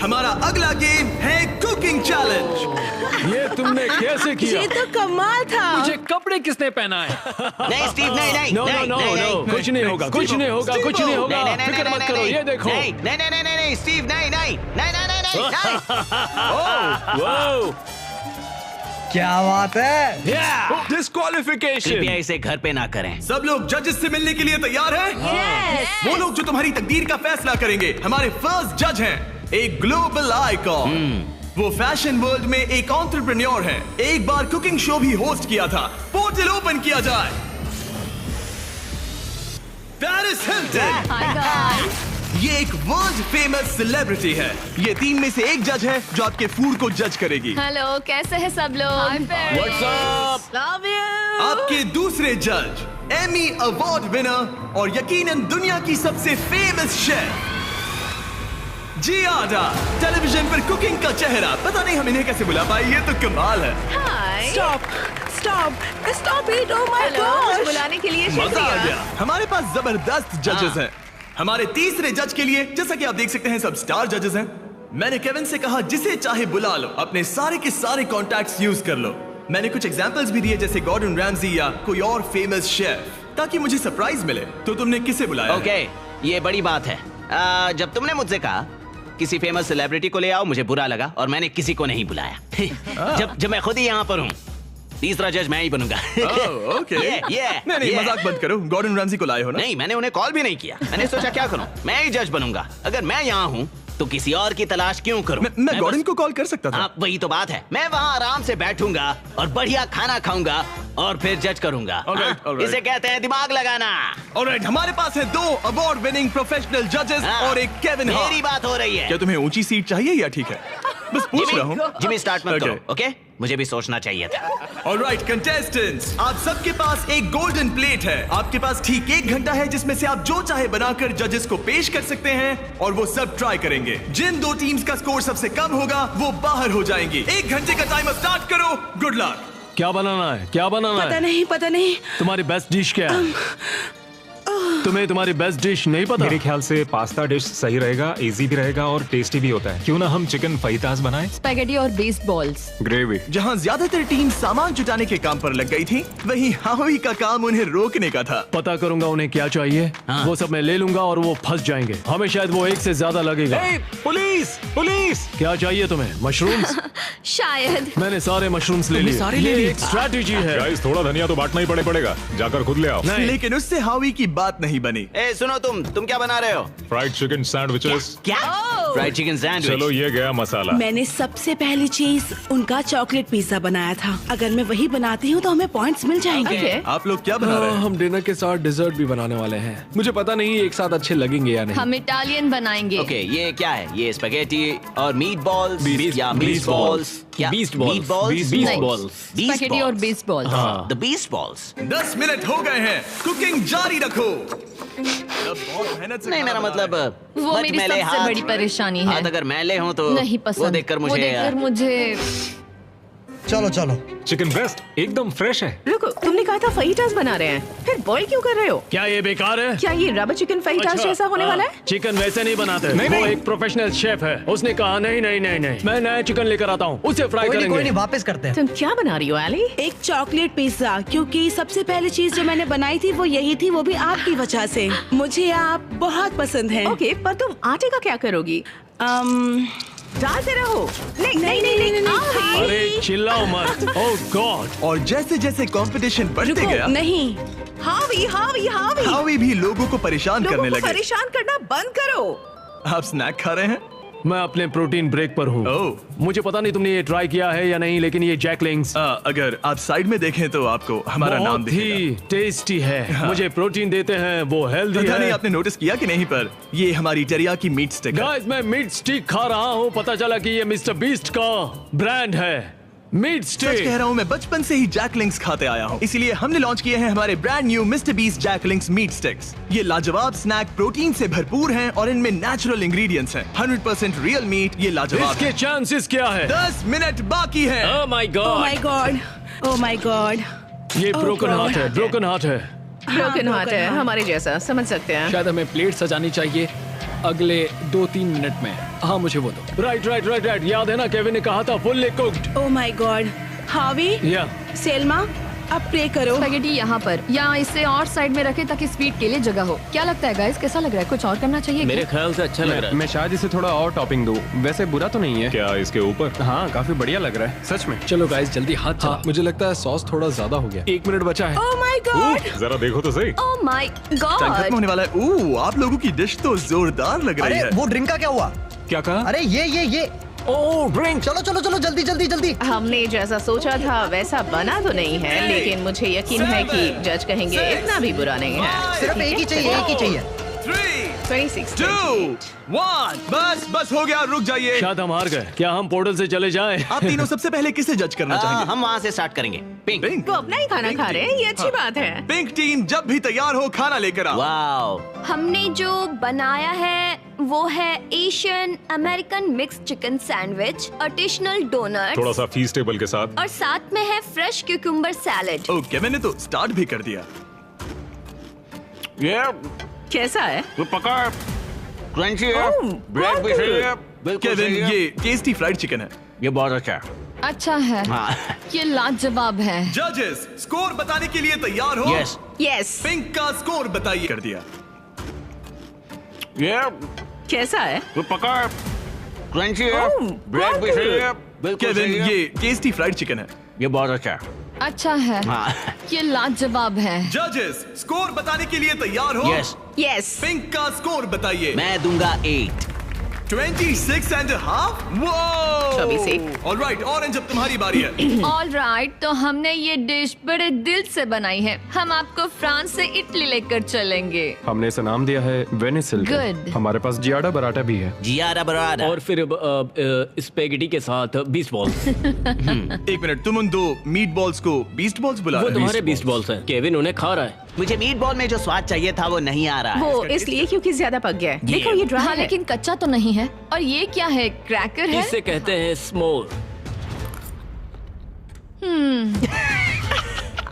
हमारा अगला गेम है कुकिंग चैलेंज। ये तुमने कैसे किया? ये तो कमाल था। मुझे कपड़े किसने पहना है? नहीं स्टीव, नहीं नहीं नो नो नहीं, नो नहीं, नो, नहीं। कुछ नहीं होगा, कुछ नहीं होगा, कुछ नहीं होगा। नहीं, नहीं, फिक्र नहीं, मत नहीं, करो, नहीं, ये देखो। नहीं नहीं नहीं नहीं नहीं, स्टीव, नहीं नहीं नहीं नहीं नहीं नहीं। वाओ, क्या बात है? कृपया डिस्क्वालिफिकेशन। इसे घर पे ना करें। सब लोग जजेस से मिलने के लिए तैयार हैं? Yes. वो लोग जो तुम्हारी तकदीर का फैसला करेंगे। हमारे फर्स्ट जज हैं एक ग्लोबल आइकॉन। वो फैशन वर्ल्ड में एक एंटरप्रेन्योर है। एक बार कुकिंग शो भी होस्ट किया था। पोर्टल ओपन किया जाए। Paris Hilton. Hi guys. ये एक वर्ल्ड फेमस सेलिब्रिटी है। ये टीम में से एक जज है जो आपके फूड को जज करेगी। हेलो, कैसे हैं सब लोग? What's up? Love you. आपके दूसरे जज एमी अवार्ड विनर और यकीनन दुनिया की सबसे फेमस शेफ जियाडा। टेलीविजन पर कुकिंग का चेहरा। पता नहीं हम इन्हें कैसे बुला पाए, ये तो कमाल है। Hi. Stop stop stop it. Oh my hello, मुझे गॉड। बुलाने के लिए मजा आ शुक्रिया। गया। हमारे पास जबरदस्त जजेस हैं। हमारे तीसरे जज के लिए, जैसा कि आप देख सकते हैं, सब स्टार जजेस हैं। मैंने केविन से कहा जिसे चाहे बुला लो, अपने सारे के सारे कॉन्टैक्ट्स यूज कर लो। मैंने कुछ एग्जांपल्स भी दिए, जैसे गॉर्डन रैमजी या कोई और फेमस शेफ, ताकि मुझे सरप्राइज मिले। तो तुमने किसे बुलाया? ओके, ये बड़ी बात है। जब तुमने मुझसे कहा किसी फेमस सेलिब्रिटी को ले आओ, मुझे बुरा लगा और मैंने किसी को नहीं बुलाया। जब मैं खुद ही यहाँ पर हूँ, तीसरा जज मैं ही बनूंगा। ओके। नहीं, मजाक बंद करो। गॉर्डन रैमजी को लाए हो ना? नहीं, मैंने उन्हें कॉल भी नहीं किया। मैंने सोचा क्या करूं, मैं ही जज बनूंगा। अगर मैं यहाँ हूँ तो किसी और की तलाश क्यों करूं? मैं गॉर्डन बस- को कॉल कर सकता था। हाँ, वही तो बात है। मैं वहाँ आराम से बैठूंगा और बढ़िया खाना खाऊंगा और फिर जज करूंगा। Alright, हाँ, alright. इसे कहते हैं दिमाग लगाना। ऑलराइट, हमारे पास है 2 अवार्ड विनिंग प्रोफेशनल जजेस हाँ, और एक केविन हार्ट। मेरी बात हो रही है। क्या तुम्हें ऊंची सीट चाहिए या ठीक है? बस पूछ रहा हूँ। जिमी स्टार्ट मत Okay. करो, ओके? मुझे भी सोचना चाहिए था। ऑलराइट कंटेस्टेंट्स, आप सबके पास एक गोल्डन प्लेट है। आपके पास ठीक 1 घंटा है जिसमें से आप जो चाहे बनाकर जजेस को पेश कर सकते हैं और वो सब ट्राई करेंगे। जिन 2 टीम्स का स्कोर सबसे कम होगा वो बाहर हो जाएंगी। 1 घंटे का टाइमर स्टार्ट करो। Good luck. क्या बनाना है? क्या बनाना पता है? नहीं, पता नहीं। तुम्हारी बेस्ट डिश क्या है? तुम्हें तुम्हारी बेस्ट डिश नहीं पता? मेरे ख्याल से पास्ता डिश सही रहेगा, इजी भी रहेगा और टेस्टी भी होता है। क्यों ना हम चिकन फाइतास बनाएं? स्पैगेटी और बेस्ड बॉल्स। ग्रेवी। जहाँ ज्यादातर टीम सामान जुटाने के काम पर लग गई थी, वहीं हावी का काम उन्हें रोकने का था। पता करूंगा उन्हें क्या चाहिए। वो सब मैं ले लूंगा और वो फंस जाएंगे। हमें शायद वो एक से ज्यादा लगेगा। Police police! क्या चाहिए तुम्हें? मशरूम्स? शायद। मैंने सारे मशरूम्स ले लिए। सारे ले ये लिए? एक स्ट्रैटेजी है। गाइस, थोड़ा धनिया तो बांटना ही पड़ेगा। जाकर खुद ले आओ। नहीं। लेकिन उससे हावी की बात नहीं बनी। ए सुनो, तुम क्या बना रहे हो? Fried chicken sandwiches. क्या? Fried chicken sandwich. चलो ये गया मसाला। मैंने सबसे पहली चीज उनका चॉकलेट पिज्जा बनाया था। अगर मैं वही बनाती हूँ तो हमें पॉइंट्स मिल जाएंगे। Okay. आप लोग क्या बना रहे हैं? हम डिनर के साथ डिजर्ट भी बनाने वाले हैं। मुझे पता नहीं एक साथ अच्छे लगेंगे या नहीं। हम इटालियन बनाएंगे। ओके, ये क्या है? ये स्पैगेटी और मीट बॉल्स या beast मीट बॉल्स? क्या? Beast balls. Meat balls? Beast नहीं। balls. Beast स्पैगेटी और balls. Based balls. The beast balls. 10 minute हो गए हैं, कुकिंग जारी रखो। अब बहुत मेहनत से नहीं, खाना मेरा बना मतलब है। वो बट मेरी मैले सबसे हाथ- बड़ी परेशानी है। हाथ अगर मैले हों तो नहीं पसंद। वो देखकर मुझे चलो चलो। चिकन ब्रेस्ट एकदम फ्रेश है। रुको, तुमने कहा था फहीटास बना रहे हैं, फिर बॉईल क्यों कर रहे हो? क्या ये बेकार है? क्या ये रबर चिकन फहीटास अच्छा, जैसा होने हाँ, वाला है? चिकन वैसे नहीं बनाते। वो एक प्रोफेशनल शेफ है। उसने कहा नहीं नहीं नहीं नहीं, मैं नया चिकन लेकर आता हूँ, उसे फ्राई कोई करेंगे। नहीं, वापस करते हैं। तुम क्या बना रही हो एली? एक चॉकलेट पिज्जा, क्योंकि सबसे पहली चीज जो मैंने बनाई थी वो यही थी, वो भी आपकी वजह से। मुझे आप बहुत पसंद हैं। ओके, पर तुम आटे का क्या करोगी? डालते रहो। नहीं नहीं नहीं नहीं। अरे चिल्लाओ मत। ओह गॉड। और जैसे जैसे कंपटीशन बढ़ते रुको, गया, नहीं। हावी हावी हावी। हावी भी लोगों को परेशान लोगों करने को लगे। परेशान करना बंद करो। आप स्नैक खा रहे हैं? मैं अपने प्रोटीन ब्रेक पर हूँ। ओह। मुझे पता नहीं तुमने ये ट्राई किया है या नहीं, लेकिन ये जैकलिंग्स अगर आप साइड में देखें तो आपको हमारा नाम बहुत ही टेस्टी है। मुझे प्रोटीन देते हैं, वो हेल्दी पता है। नहीं आपने नोटिस किया कि नहीं, पर ये हमारी टेरियाकी मीट स्टिक है। गाइस, मैं मीट स्टिक खा रहा हूँ। पता चला कि ये मिस्टर बीस्ट का ब्रांड है, मीट सच स्टिक। कह रहा हूँ, मैं बचपन से ही जैकलिंग्स खाते आया हूँ, इसीलिए हमने लॉन्च किए हैं हमारे brand new Mister Beast Jack Link's meat sticks. ये लाजवाब स्नैक प्रोटीन से भरपूर हैं और इनमें नेचुरल इंग्रेडिएंट्स हैं। 100% रियल मीट। ये लाजवाब इसके है। चांसेस क्या है? 10 मिनट बाकी है। Oh my oh God. My God, oh my God. ये Oh ब्रोकन God. हार्ट है, ब्रोकन हार्ट है। ब्रोकन हार्ट है, हमारे जैसा, समझ सकते हैं। शायद हमें प्लेट सजानी चाहिए अगले 2-3 मिनट में। हाँ, मुझे वो दो। Right right right right. याद है ना, केविन ने कहा था fully cooked. Oh my God. हावी, या सेल्मा, अब प्रे करो। स्पैगेटी यहाँ पर या इसे और साइड में रखे ताकि स्वीट के लिए जगह हो। क्या लगता है गाइस, कैसा लग रहा है? कुछ और करना चाहिए मेरे क्या? ख्याल से अच्छा लग रहा है। मैं शायद इसे थोड़ा और टॉपिंग दूं। वैसे बुरा तो नहीं है। क्या इसके ऊपर? हाँ, काफी बढ़िया लग रहा है सच में। चलो गाइस, जल्दी हाथ चला। मुझे लगता है सॉस थोड़ा ज्यादा हो गया। 1 मिनट बचा है। Oh my God. जरा देखो तो सही। Oh my time God. खत्म होने वाला है। आप लोगों की डिश तो जोरदार लग रही अरे है। वो ड्रिंक का क्या हुआ? क्या कहा? अरे ये ओह, ड्रिंक। चलो चलो चलो, जल्दी जल्दी जल्दी। हमने जैसा सोचा था वैसा बना तो नहीं है, लेकिन मुझे यकीन है कि जज कहेंगे इतना भी बुरा नहीं है। सिर्फ एक ही चाहिए, एक ही चाहिए। 3, 26, 2, 1। बस हो गया, रुक जाइए। शायद हम हार गए। क्या हम पोर्टल से चले जाएं? आप तीनों सबसे पहले किसे जज करना चाहेंगे? हम वहाँ से स्टार्ट करेंगे। पिंक। पिंक। वो अपना ही खाना खा रहे हैं, ये अच्छी बात है। पिंक टीम जब भी तैयार हो, खाना लेकर आओ। वाओ। हमने जो बनाया है वो है Asian American mix chicken sandwich, artisanal donuts थोड़ा सा फीस्टेबल के साथ। और साथ में है फ्रेश क्यूकम्बर सैलेड। ओके, मैंने तो स्टार्ट भी कर दिया। ये कैसा है? पका, क्रंची है, ओह, ब्रेड भी सही है, बिल्कुल केविन, सही है। ये टेस्टी फ्राइड चिकन है। ये बहुत अच्छा है। अच्छा है, हाँ। ये लाजवाब है। जजेस, स्कोर बताने के लिए तैयार हो? यस। यस। पिंक का स्कोर बताइए। कर दिया। ये कैसा है? पका, क्रंची है, ओह, ब्रेड भी सही है, बिल्कुल केविन, सही है। ये टेस्टी फ्राइड चिकन है। ये बहुत अच्छा है। अच्छा है, हाँ। ये लाजवाब है। जजेस, स्कोर बताने के लिए तैयार हो? यस। यस। पिंक का स्कोर बताइए। मैं दूंगा 8। 26.5। वो 26। ऑलराइट, ऑरेंज, अब तुम्हारी बारी है। ऑल राइट, तो हमने ये डिश बड़े दिल से बनाई है। हम आपको फ्रांस से इटली लेकर चलेंगे। हमने इसे नाम दिया है वेनिसिल। Good. हमारे पास जियाडा बराटा भी है। जियारा बराड़ा। और फिर स्पेगेटी के साथ बीस्ट बॉल्स। 1 मिनट, तुम उन 2 मीट बॉल्स को बीस्ट बॉल्स बुला वो रहे तुम्हारे हो? बीस्ट बॉल्स हैं। केविन उन्हें खा रहा है। मुझे मीट बॉल में जो स्वाद चाहिए था वो नहीं आ रहा है। वो इसलिए क्योंकि ज्यादा पक गया है। ये। देखो ये ड्राई हाँ, है। लेकिन कच्चा तो नहीं है। और ये क्या है? क्रैकर है? इसे कहते हैं स्मोर।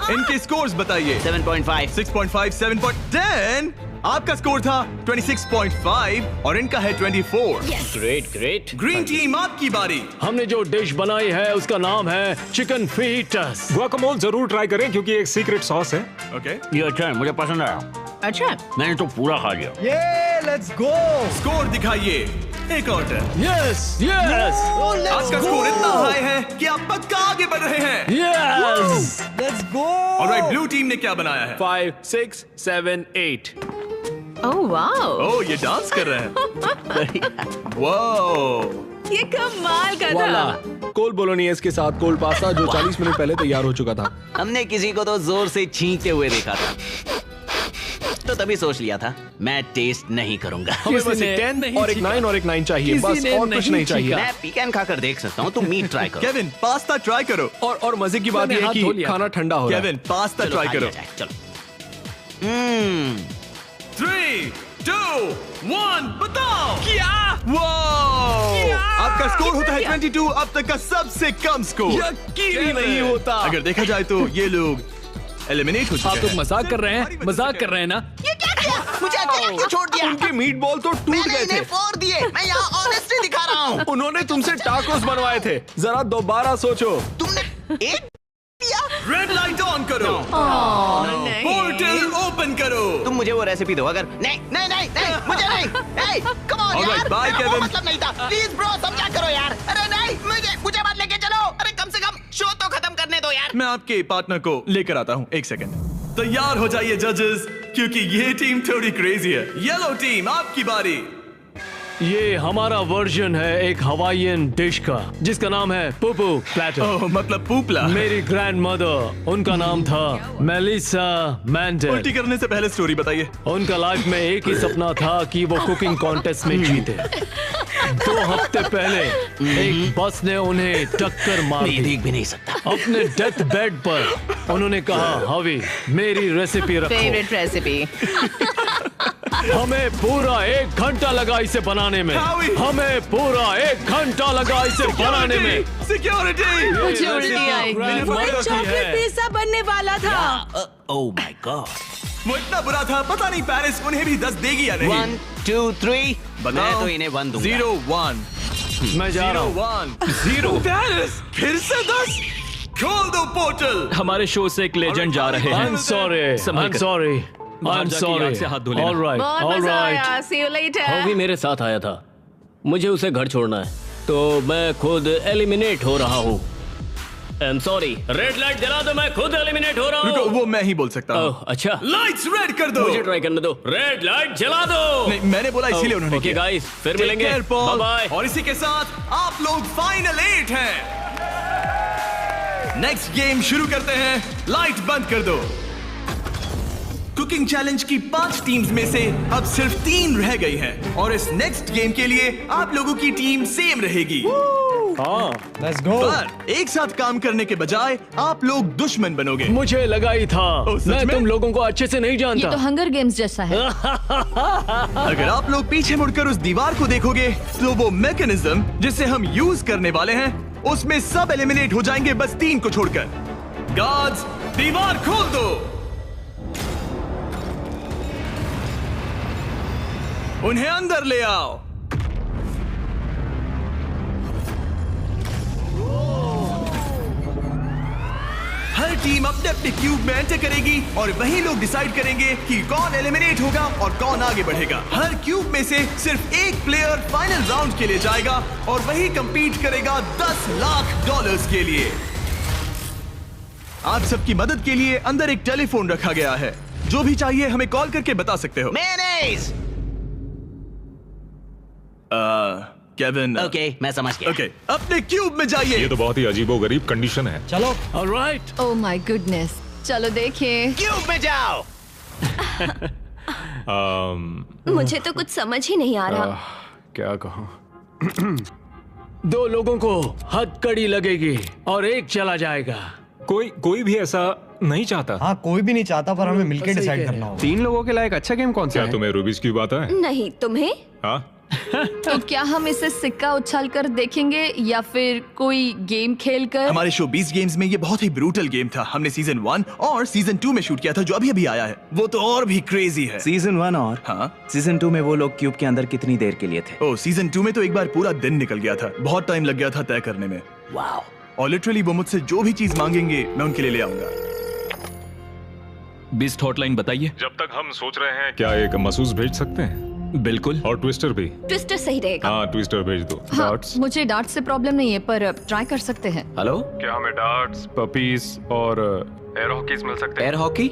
इनके स्कोर्स बताइए। 7.5 6.5 7.10 आपका स्कोर था 26.5 और इनका है 24। Great great. ग्रीन टीम आपकी बारी। हमने जो डिश बनाई है उसका नाम है चिकन फीटस। गुआकामोल जरूर ट्राई करें क्योंकि एक सीक्रेट सॉस है। ओके ये अच्छा है, मुझे पसंद आया। अच्छा, मैंने तो पूरा खा लिया। ये लेट्स गो। स्कोर दिखाइए। एक और टर्न। यस यस आपका स्कोर इतना हाई है कि आप पक्का आगे बढ़ रहे हैं। Yes. Let's go. Alright, blue team ने क्या बनाया है? 5 6 7 8। ओह वाओ, ओह, ये डांस कर रहे हैं। वाओ, ये कमाल का वाला था। कोल बोलोनियस के साथ कोल पास्ता जो 40 मिनट पहले तैयार हो चुका था। हमने किसी को तो जोर से छींकते हुए देखा था, तो तभी सोच लिया था मैं टेस्ट नहीं करूंगा। हमें बस एक 10 और एक 9 और एक 9 चाहिए, बस और कुछ नहीं चाहिए। मैं पीकन खाकर देख सकता हूँ, तुम मीट ट्राई करो। केविन पास्ता ट्राई करो। और मजे की बात मैंने यह है हाथ धो कि लिया खाना ठंडा हो रहा है। केविन पास्ता चलो, ट्राई खा करो। लिया जाए, चलो। 3 2 1 बताओ क्या? वाओ, आपका स्कोर होता है 22, अब तक का सबसे कम स्कोर। यकीन ही नहीं होता। अगर देखा जाए तो ये लोग एलिमिनेट हो आप चुके लोग हैं। मजाक कर रहे हैं, मजाक कर रहे हैं ना? ये क्या किया? मुझे अकेला क्यों छोड़ दिया? उनके मीट बॉल तो टूट मैंने गए थे। इन्हें फोड़ दिए। मैं यहाँ ऑनेस्टी दिखा रहा हूँ। उन्होंने तुमसे टाकोस बनवाए थे, जरा दोबारा सोचो। तुमने एक दिया? रेड लाइट ऑन करो। नहीं। पोर्टल ओपन करो। तुम मुझे वो रेसिपी दो। अगर नहीं नहीं नहीं नहीं मुझे नहीं। Hey, come on Alright, यार, bye, मेरा वो Kevin. मतलब नहीं था। प्लीज ब्रो समझा करो यार। अरे नहीं, मुझे मत लेके चलो। अरे कम से कम शो तो खत्म करने दो यार। मैं आपके पार्टनर को लेकर आता हूँ, एक सेकंड। तैयार हो जाइए जजेस, क्योंकि ये टीम थोड़ी क्रेजी है। येलो टीम आपकी बारी। ये हमारा वर्जन है एक हवाईयन डिश का जिसका नाम है पुपू प्लेटर। ओह, मतलब पूपला। मेरी ग्रैंड मदर, उनका नाम था मेलिसा मैंडेल। उल्टी करने से पहले स्टोरी बताइए। उनका लाइफ में एक ही सपना था कि वो कुकिंग कॉन्टेस्ट में जीते। 2 हफ्ते पहले एक बस ने उन्हें टक्कर मार मैं दी। देख भी नहीं सकता। अपने डेथ बेड पर उन्होंने कहा, हवी मेरी रेसिपी रखो। Favourite recipe. हमें पूरा 1 घंटा लगा इसे बनाने में। हावी! हमें पूरा 1 घंटा लगा इसे बनाने में। सिक्योरिटी। मुझे उल्टी आई। चॉकलेट पिज्जा बनने वाला था। Oh my God. वो इतना बुरा था, पता नहीं पेरिस उन्हें भी 10 देगी या नहीं। 1 2 3 बताओ। मैं तो इन्हें 1 दूंगा। 0 1 मैं जा रहा हूँ। 1 0 पेरिस फिर से 10। खोल दो पोर्टल। हमारे शो से एक लेजेंड जा रहे हैं। I'm sorry. संभल I'm कर। sorry. बाहर I'm जाके sorry. याद से हाथ धो लेना। All right. बहुत All मजा right. आया। See you later. वो भी मेरे साथ आया था। मुझे उसे घर छोड़ना है, तो मैं खुद एलिमिनेट हो रहा हूँ। I'm sorry. रेड लाइट जला दो, मैं खुद एलिमिनेट हो रहा रुको, हूँ। वो मैं ही बोल सकता हूँ। ओह, अच्छा। लाइट्स रेड कर दो। मुझे ट्राई करने दो। रेड लाइट जला दो। नहीं, मैंने बोला इसीलिए उन्होंने ओके किया। गाइस, फिर Take मिलेंगे। care, Paul. Bye bye. और इसी के साथ आप लोग फाइनल 8 हैं। नेक्स्ट गेम शुरू करते हैं। लाइट बंद कर दो। कुकिंग चैलेंज की 5 टीम्स में से अब सिर्फ 3 रह गई हैं और इस नेक्स्ट गेम के लिए आप लोगों की टीम सेम रहेगी। Let's go. पर एक साथ काम करने के बजाय आप लोग दुश्मन बनोगे। मुझे लगा ही था। सच मैं में? तुम लोगों को अच्छे से नहीं ये जानता। तो हंगर गेम्स जैसा है। अगर आप लोग पीछे मुड़कर उस दीवार को देखोगे तो वो मैकेनिज्म जिसे हम यूज करने वाले हैं उसमें सब एलिमिनेट हो जाएंगे, बस 3 को छोड़कर। गार्ड्स, दीवार खोल दो। उन्हें अंदर ले आओ। हर टीम अपने अपने क्यूब में एंटर करेगी और वही लोग डिसाइड करेंगे कि कौन एलिमिनेट होगा और कौन आगे बढ़ेगा। हर क्यूब में से सिर्फ एक प्लेयर फाइनल राउंड के लिए जाएगा और वही कंपीट करेगा $10 लाख के लिए। आप सबकी मदद के लिए अंदर एक टेलीफोन रखा गया है। जो भी चाहिए हमें कॉल करके बता सकते हो। मेयोनेज़। केविन। ओके, मैं समझ गया। ओके, अपने क्यूब में जाइए। ये तो बहुत ही अजीबोगरीब कंडीशन है। चलो। ऑलराइट। ओह माय गुडनेस, चलो देखिए। क्यूब में जाओ। मुझे तो कुछ समझ ही नहीं आ रहा। क्या कहूँ? 2 लोगों को हथकड़ी लगेगी और एक चला जाएगा। कोई भी ऐसा नहीं चाहता। हाँ, कोई भी नहीं चाहता, पर हमें मिलकर सही डिसाइड कह करना होगा। 3 लोगों के लायक अच्छा गेम कौन सा क्या है? तुम्हें रूबिक्स क्यूब आता है? नहीं, तुम्हें? हाँ। तो क्या हम इसे सिक्का उछाल कर देखेंगे या फिर कोई गेम खेल कर? हमारे शो 20 गेम्स में ये बहुत ही ब्रूटल गेम था। हमने सीजन 1 और सीजन 2 में शूट किया था, जो अभी अभी आया है। वो तो और भी क्रेजी है। सीजन 1 और सीजन 2 में वो लोग क्यूब के अंदर कितनी देर के लिए थे? ओ, सीजन 2 में तो एक बार पूरा दिन निकल गया था। बहुत टाइम लग गया था तय करने में। वाओ। और लिटरली वो मुझसे जो भी चीज मांगेंगे मैं उनके लिए ले आऊंगा। बीस्ट हॉटलाइन बताइए। जब तक हम सोच रहे हैं क्या एक महसूस भेज सकते हैं? बिल्कुल। और ट्विस्टर भी। ट्विस्टर सही रहेगा। हाँ, ट्विस्टर भेज दो। हाँ, मुझे डार्ट से प्रॉब्लम नहीं है, पर ट्राई कर सकते हैं। हेलो, क्या हमें डार्ट्स, पपीज और एयर हॉकीज मिल सकते हैं? Air hockey?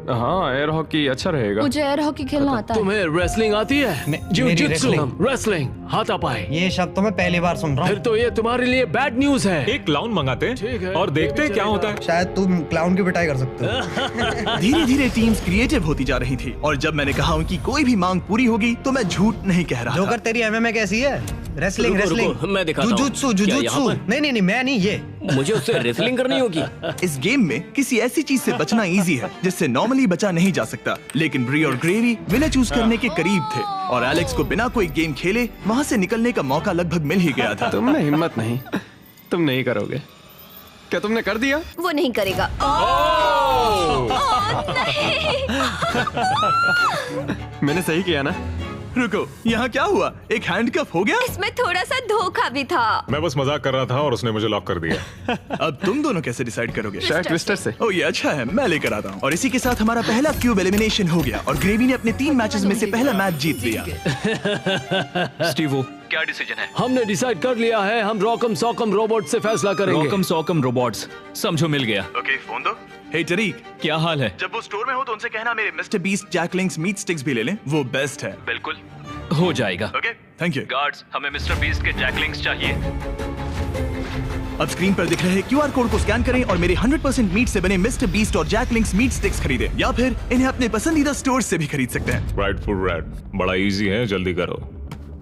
हाँ, एयर हॉकी अच्छा रहेगा। मुझे एयर हॉकी खेलना आता है। तुम्हें रेसलिंग आती है? जिu-jitsu, रेसलिंग, हाथापाई। ये शब्द तो मैं पहली बार सुन रहा हूँ। फिर तो ये तुम्हारे लिए बैड न्यूज है। एक क्लाउन मंगाते हैं और देखते हैं क्या होता है। शायद तुम क्लाउन की पिटाई कर सकते हो। धीरे धीरे टीम्स क्रिएटिव होती जा रही थी और जब मैंने कहा उनकी कोई भी मांग पूरी होगी तो मैं झूठ नहीं कह रहा। जोकर, तेरी एमएमए कैसी है? रेसलिंग, रुको, रेसलिंग। रुको, मैं दिखाता हूँ। Jujutsu, jujutsu. नहीं, मैं नहीं, ये। मुझे उससे रेसलिंग करनी होगी। इस गेम में किसी ऐसी चीज से बचना इजी है जिससे नॉर्मली बचा नहीं जा सकता, लेकिन ब्री और ग्रेवी विनर चूज करने के करीब थे और एलेक्स को बिना कोई गेम खेले वहाँ से निकलने का मौका लगभग मिल ही गया था। तुम में हिम्मत नहीं, तुम नहीं करोगे। क्या तुमने कर दिया? वो नहीं करेगा। मैंने सही किया ना? रुको, यहाँ क्या हुआ? एक हैंडकफ हो गया? इसमें थोड़ा सा धोखा भी था। मैं बस मजाक कर रहा था और उसने मुझे लॉक कर दिया। अब तुम दोनों कैसे डिसाइड करोगे? शायद ट्विस्टर से। ओह, ये अच्छा है, मैं लेकर आता हूँ। और इसी के साथ हमारा पहला क्यूब एलिमिनेशन हो गया और ग्रेवी ने अपने 3 मैचेस में से पहला मैच जीत लिया। स्टीवो, क्या डिसीजन है? हमने डिसाइड कर लिया है, हम रॉकम सॉकम रोबोट से फैसला करेंगे। रॉकम सॉकम रोबोट्स, समझो मिल गया। ओके, फोन दो। हे टरीक, क्या हाल है? जब वो स्टोर में हो तो उनसे कहना मेरे mister Beast Jack Link's meat sticks भी ले लें, वो बेस्ट है। बिल्कुल हो जाएगा। Okay, thank you. गार्ड्स, हमें मिस्टर बीस्ट के जैकलिंग्स चाहिए। अब स्क्रीन पर दिख रहे QR कोड को स्कैन करें और मेरे 100% मीट से बने मिस्टर बीस्ट और जैकलिंग्स मीट स्टिक्स खरीदें, या फिर इन्हें अपने पसंदीदा स्टोर से भी खरीद सकते हैं। राइट फुट रेड, बड़ा इजी है, जल्दी करो।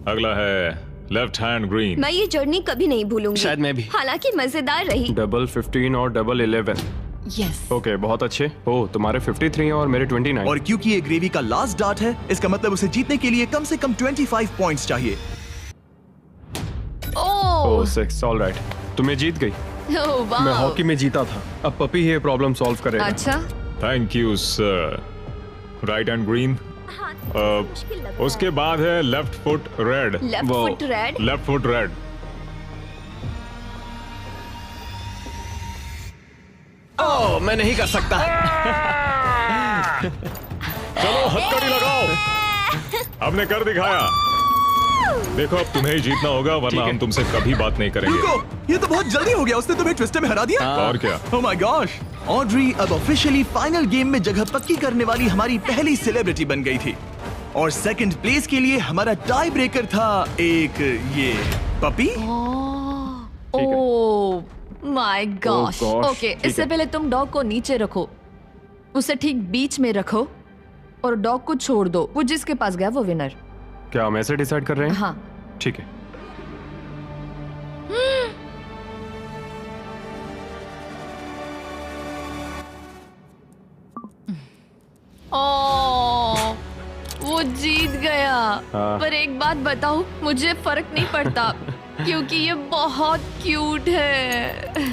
अगला है लेफ्ट हैंड ग्रीन। मैं ये जर्नी कभी नहीं भूलूंगी। शायद मैं भी। हालांकि मजेदार रही। डबल 15 और डबल 11। यस। ओके, बहुत अच्छे। ओह, तुम्हारे 53 हैं और मेरे 29। और क्योंकि ये ग्रेवी का लास्ट डार्ट है, इसका मतलब उसे जीतने के लिए कम से कम 25 पॉइंट्स चाहिए। ओह 6, ऑलराइट। तुम्हें जीत गई। वाह। मैं हॉकी में जीता था। अब पपी ये प्रॉब्लम सॉल्व करेगा। अच्छा। Thank you sir. Right hand green. उसके बाद है left foot red. Left foot red. Left foot red. Oh, मैं नहीं कर सकता। चलो हथकड़ी लगाओ। हमने कर दिखाया। देखो, अब तुम्हें ही जीतना होगा वरना हम तुमसे कभी बात नहीं करेंगे। रुको, ये तो बहुत जल्दी हो गया। उसने तुम्हें ट्विस्टर में हरा दिया। और क्या? ओह माय गॉश, ऑड्री अब ऑफिशियली फाइनल गेम में जगह पक्की करने वाली हमारी पहली सेलिब्रिटी बन गई थी। और सेकंड प्लेस के लिए हमारा टाई ब्रेकर था एक ये puppy. Oh my gosh. gosh, okay, ठीक इससे है। पहले तुम डॉग को नीचे रखो, उसे ठीक बीच में रखो और डॉग को छोड़ दो। वो जिसके पास गया वो विनर। क्या हम ऐसे डिसाइड कर रहे हैं? हाँ। ठीक है। ओह, वो जीत गया। हाँ। पर एक बात बताऊं, मुझे फर्क नहीं पड़ता क्योंकि ये बहुत क्यूट है।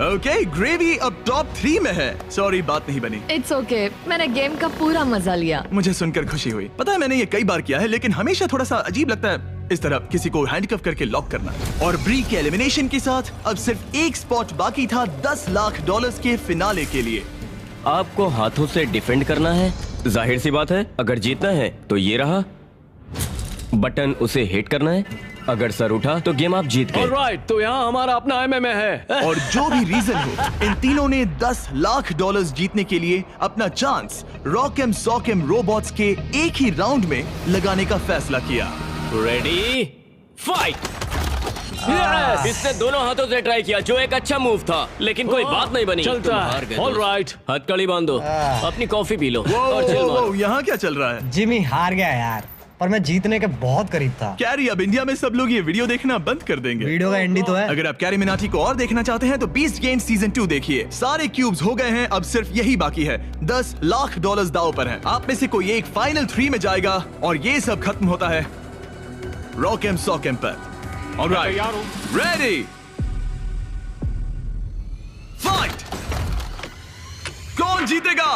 ओके, ग्रेवी अब टॉप 3 में है। सॉरी, बात नहीं बनी। इट्स ओके, मैंने गेम का पूरा मजा लिया। मुझे सुनकर खुशी हुई। पता है, मैंने ये कई बार किया है, लेकिन हमेशा थोड़ा सा अजीब लगता है इस तरह किसी को हैंडकफ करके लॉक करना। और ब्री के एलिमिनेशन के साथ अब सिर्फ एक स्पॉट बाकी था $10 लाख के फिनाले के लिए। आपको हाथों से डिफेंड करना है। जाहिर सी बात है, अगर जीतना है तो ये रहा बटन, उसे हिट करना है। अगर सर उठा तो गेम आप जीत गए। ऑलराइट, तो यहाँ हमारा अपना एमएमए है। और जो भी रीजन हो, इन तीनों ने $10 लाख जीतने के लिए अपना चांस रॉकम सॉकम रोबोट्स के एक ही राउंड में लगाने का फैसला किया। Ready, fight. इसने दोनों हाथों से ट्राई किया, जो एक अच्छा मूव था, लेकिन कोई बात नहीं बनी। चलता है। ऑलराइट, हथकड़ी बांधो, अपनी कॉफी पी लो और चिल मारो। यहाँ क्या चल रहा है? जिमी हार गया यार, पर मैं जीतने के बहुत करीब था। कैरी, अब इंडिया में सब लोग ये वीडियो देखना बंद कर देंगे। वीडियो का एंड ही तो है। अगर आप कैरी मिनाटी को और देखना चाहते हैं तो बीस्ट गेम सीजन 2 देखिए। सारे क्यूब्स हो गए हैं, अब सिर्फ यही बाकी है। $10 लाख दांव पर है। आप में से कोई एक फाइनल 3 में जाएगा और ये सब खत्म होता है रॉकेम सॉकेम पर। Alright, ready, fight. कौन जीतेगा?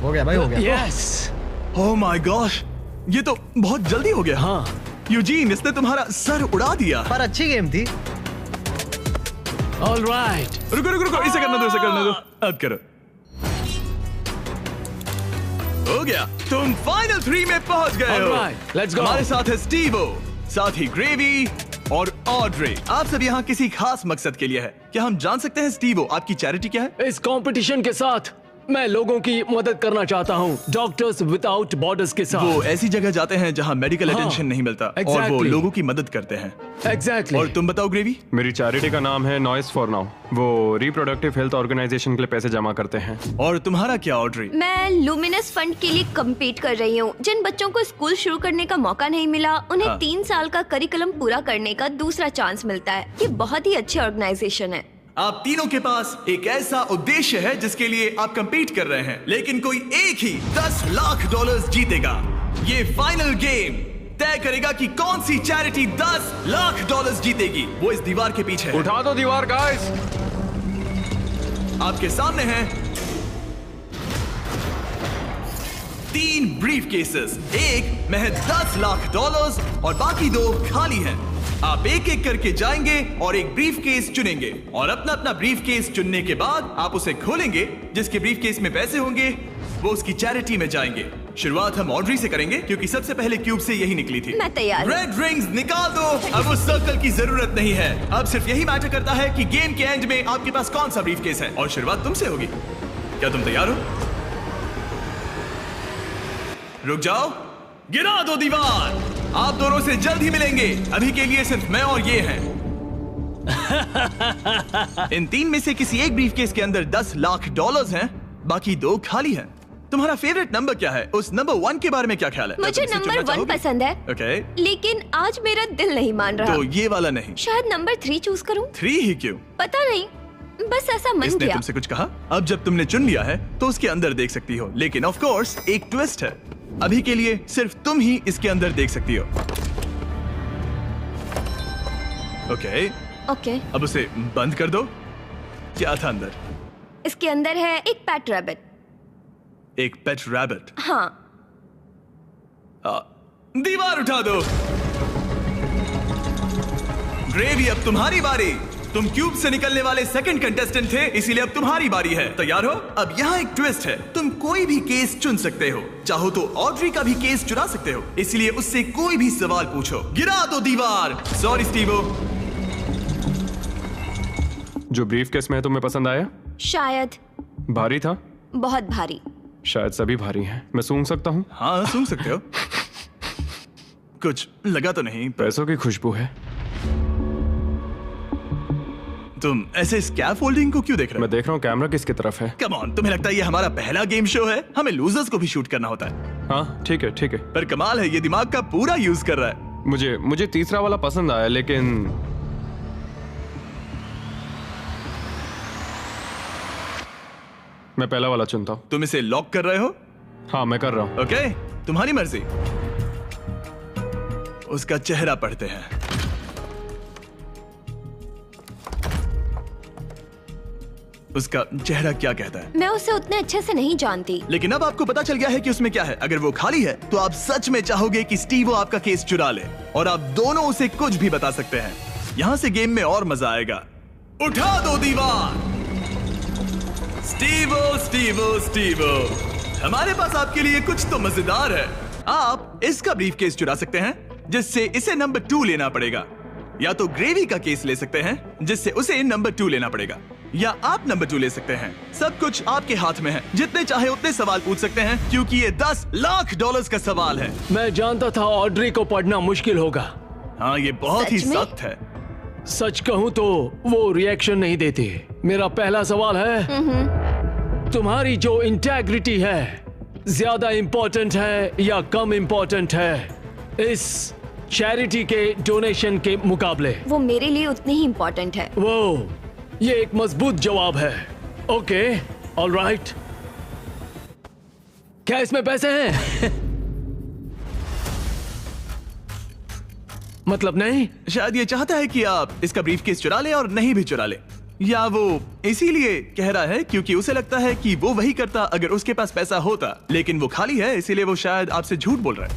हो गया भाई, हो गया। यस। ओह माय गॉश, ये तो बहुत जल्दी हो गया। हाँ यूजीन, इसने तुम्हारा सर उड़ा दिया। पर अच्छी गेम थी। ऑलराइट, रुको रुको रुको, इसे करने दो, इसे करने दो। अब करो। हो गया, तुम फाइनल 3 में पहुंच गए हो। Alright, let's go. हमारे साथ है स्टीवो, साथ ही ग्रेवी और ऑड्रे। आप सब यहाँ किसी खास मकसद के लिए है। क्या हम जान सकते हैं स्टीवो, आपकी चैरिटी क्या है? इस कंपटीशन के साथ मैं लोगों की मदद करना चाहता हूँ, डॉक्टर्स विदाउट बॉर्डर्स के साथ। वो ऐसी जगह जाते हैं जहाँ मेडिकल अटेंशन नहीं मिलता, और वो लोगों की मदद करते हैं। एग्जैक्टली। और तुम बताओ ग्रेवी? मेरी चैरिटी का नाम है नॉइस फॉर नाउ। वो रिप्रोडक्टिव हेल्थ ऑर्गेनाइजेशन के लिए पैसे जमा करते हैं। और तुम्हारा क्या ऑड्री? मैं लुमिनस फंड के लिए कम्पीट कर रही हूँ। जिन बच्चों को स्कूल शुरू करने का मौका नहीं मिला, उन्हें 3 साल का करिकुलम पूरा करने का दूसरा चांस मिलता है। ये बहुत ही अच्छी ऑर्गेनाइजेशन है। आप तीनों के पास एक ऐसा उद्देश्य है जिसके लिए आप कंपीट कर रहे हैं, लेकिन कोई एक ही $10 लाख जीतेगा। ये फाइनल गेम तय करेगा कि कौन सी चैरिटी $10 लाख जीतेगी। वो इस दीवार के पीछे है। उठा दो दीवार गाइस। आपके सामने हैं 3 ब्रीफ केसेस, एक में है $10 लाख और बाकी 2 खाली हैं। आप एक एक करके जाएंगे और एक ब्रीफ केस चुनेंगे, और अपना अपना ब्रीफ केस चुनने के बाद आप उसे खोलेंगे। जिसके ब्रीफ केस में पैसे होंगे वो उसकी चैरिटी में जाएंगे। शुरुआत हम ऑड्री से करेंगे क्योंकि सबसे पहले क्यूब से यही निकली थी। मैं तैयार हूं। रेड रिंग्स निकाल दो। अब उस सर्कल की जरूरत नहीं है। अब सिर्फ यही मैटर करता है कि गेम के एंड में आपके पास कौन सा ब्रीफ केस है, और शुरुआत तुमसे होगी। क्या तुम तैयार हो? रुक जाओ, गिरा दो दीवार। आप दोनों से जल्द ही मिलेंगे। अभी के लिए सिर्फ मैं और ये हैं। इन 3 में से किसी एक ब्रीफकेस के अंदर $10 लाख हैं, बाकी 2 खाली हैं। तुम्हारा फेवरेट नंबर क्या है? उस नंबर 1 के बारे में क्या ख्याल है? मुझे नंबर 1 पसंद है। ओके। लेकिन आज मेरा दिल नहीं मान रहा। तो ये वाला नहीं? शायद नंबर 3 चूज करूं। 3 ही क्यों? पता नहीं, बस ऐसा मन इसने किया। तुमसे कुछ कहा? अब जब तुमने चुन लिया है तो उसके अंदर देख सकती हो, लेकिन ऑफ कोर्स एक ट्विस्ट है। अभी के लिए सिर्फ तुम ही इसके अंदर देख सकती हो। ओके। अब उसे बंद कर दो। क्या था अंदर? इसके अंदर है एक पेट रैबिट। एक पेट रैबिट? हाँ। दीवार उठा दो। ग्रेवी, अब तुम्हारी बारी। तुम क्यूब से निकलने वाले सेकंड कंटेस्टेंट थे, इसीलिए अब तुम्हारी बारी है। तैयार हो? अब यहाँ एक ट्विस्ट है। तुम कोई भी केस चुन सकते हो। चाहो तो ऑड्री का भी केस चुरा सकते हो, इसलिए उससे कोई भी सवाल पूछो। गिरा दो दीवार। Sorry Stevo. जो ब्रीफ केस में तुम्हें पसंद आया? शायद। भारी था? बहुत भारी। शायद सभी भारी हैं। मैं सूंघ सकता हूँ? हाँ, सूंघ सकते हो। कुछ लगा तो नहीं? पैसों की खुशबू है। तुम ऐसे स्कैफोल्डिंग को क्यों देख रहे हो? मैं देख रहा हूँ कैमरा किसकी तरफ है। कम ऑन, तुम्हें लगता है ये हमारा पहला गेम शो है? हमें लूजर्स को भी शूट करना होता है। हाँ ठीक है ठीक है। पर कमाल है, ये दिमाग का पूरा यूज कर रहा है। मुझे तीसरा वाला पसंद आया, लेकिन मैं पहला वाला चुनता हूँ। तुम इसे लॉक कर रहे हो? हाँ मैं कर रहा हूँ। ओके, तुम्हारी मर्जी। उसका चेहरा पढ़ते हैं। उसका चेहरा क्या कहता है? मैं उसे उतने अच्छे से नहीं जानती। लेकिन अब आपको पता चल गया है कि उसमें क्या है। अगर वो खाली है तो आप सच में चाहोगे कि स्टीवो आपका केस चुरा ले, और आप दोनों उसे कुछ भी बता सकते हैं। यहाँ से गेम में और मजा आएगा। उठा दो दीवार। स्टीवो स्टीवो स्टीवो, हमारे पास आपके लिए कुछ तो मजेदार है। आप इसका ब्रीफकेस चुरा सकते हैं, जिससे इसे नंबर 2 लेना पड़ेगा, या तो ग्रेवी का केस ले सकते हैं, जिससे उसे नंबर 2 लेना पड़ेगा, या आप नंबर 2 ले सकते हैं। सब कुछ आपके हाथ में है। जितने चाहे उतने सवाल पूछ सकते हैं, क्योंकि ये $10 लाख का सवाल है। मैं जानता था ऑड्री को पढ़ना मुश्किल होगा। हाँ, ये बहुत ही सख्त है। सच कहूँ तो वो रिएक्शन नहीं देती। मेरा पहला सवाल है, तुम्हारी जो इंटेग्रिटी है ज्यादा इंपॉर्टेंट है या कम इंपॉर्टेंट है इस चैरिटी के डोनेशन के मुकाबले? वो मेरे लिए उतनी ही इंपॉर्टेंट है। वो, ये एक मजबूत जवाब है। Okay, alright. क्या इसमें पैसे हैं? मतलब नहीं? शायद ये चाहता है कि आप इसका ब्रीफकेस चुरा ले और नहीं भी चुरा ले, या वो इसीलिए कह रहा है क्योंकि उसे लगता है कि वो वही करता अगर उसके पास पैसा होता, लेकिन वो खाली है, इसीलिए वो शायद आपसे झूठ बोल रहा है।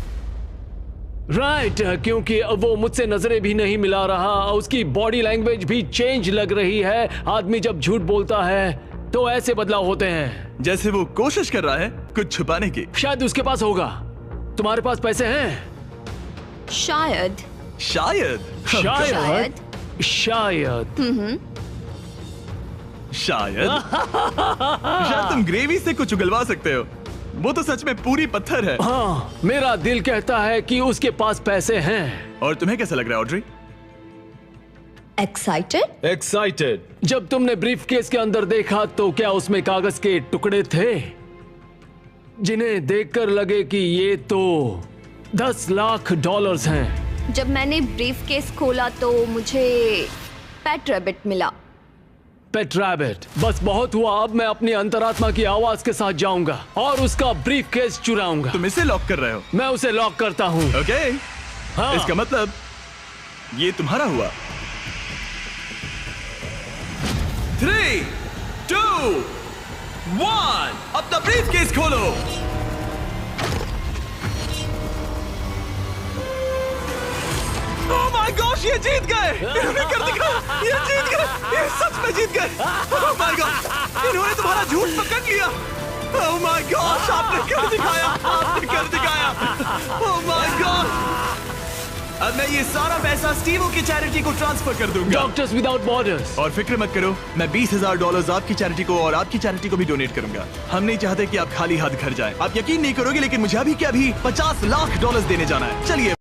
राइट क्योंकि वो मुझसे नजरें भी नहीं मिला रहा, उसकी बॉडी लैंग्वेज भी चेंज लग रही है। आदमी जब झूठ बोलता है तो ऐसे बदलाव होते हैं, जैसे वो कोशिश कर रहा है कुछ छुपाने की। शायद उसके पास होगा। तुम्हारे पास पैसे हैं? शायद शायद शायद शायद शायद शायद तुम ग्रेवी से कुछ उगलवा सकते हो। वो तो सच में पूरी पत्थर है। हाँ, मेरा दिल कहता है कि उसके पास पैसे हैं। और तुम्हें कैसा लग रहा है ऑड्री? एक्साइटेड। जब तुमने ब्रीफकेस के अंदर देखा तो क्या उसमें कागज के टुकड़े थे जिन्हें देखकर लगे कि ये तो $10 लाख हैं? जब मैंने ब्रीफकेस खोला तो मुझे पेट रैबिट मिला। पेट रैबिट, बस बहुत हुआ। अब मैं अपनी अंतरात्मा की आवाज के साथ जाऊंगा और उसका ब्रीफकेस चुराऊंगा। तुम इसे लॉक कर रहे हो? मैं उसे लॉक करता हूँ। ओके। हाँ। इसका मतलब ये तुम्हारा हुआ। 3, 2, 1, अपना ब्रीफकेस खोलो। ओह माय गॉश, ये जीत गए। इन्होंने कर दिखाया, ये जीत गए, ये सच में जीत गए। ओह माय गॉड, इन्होंने तुम्हारा झूठ पकड़ लिया। ओह माय गॉश, आपने कर दिखाया, आपने कर दिखाया। ओह माय गॉड, अब मैं ये सारा पैसा स्टीवो की चैरिटी को ट्रांसफर कर दूंगा। Doctors without borders. और फिक्र मत करो, मैं $20,000 आपकी चैरिटी को और आपकी चैरिटी को भी डोनेट करूंगा। हम नहीं चाहते कि आप खाली हाथ घर जाएं। आप यकीन नहीं करोगे लेकिन मुझे अभी के अभी $50 लाख देने जाना है। चलिए।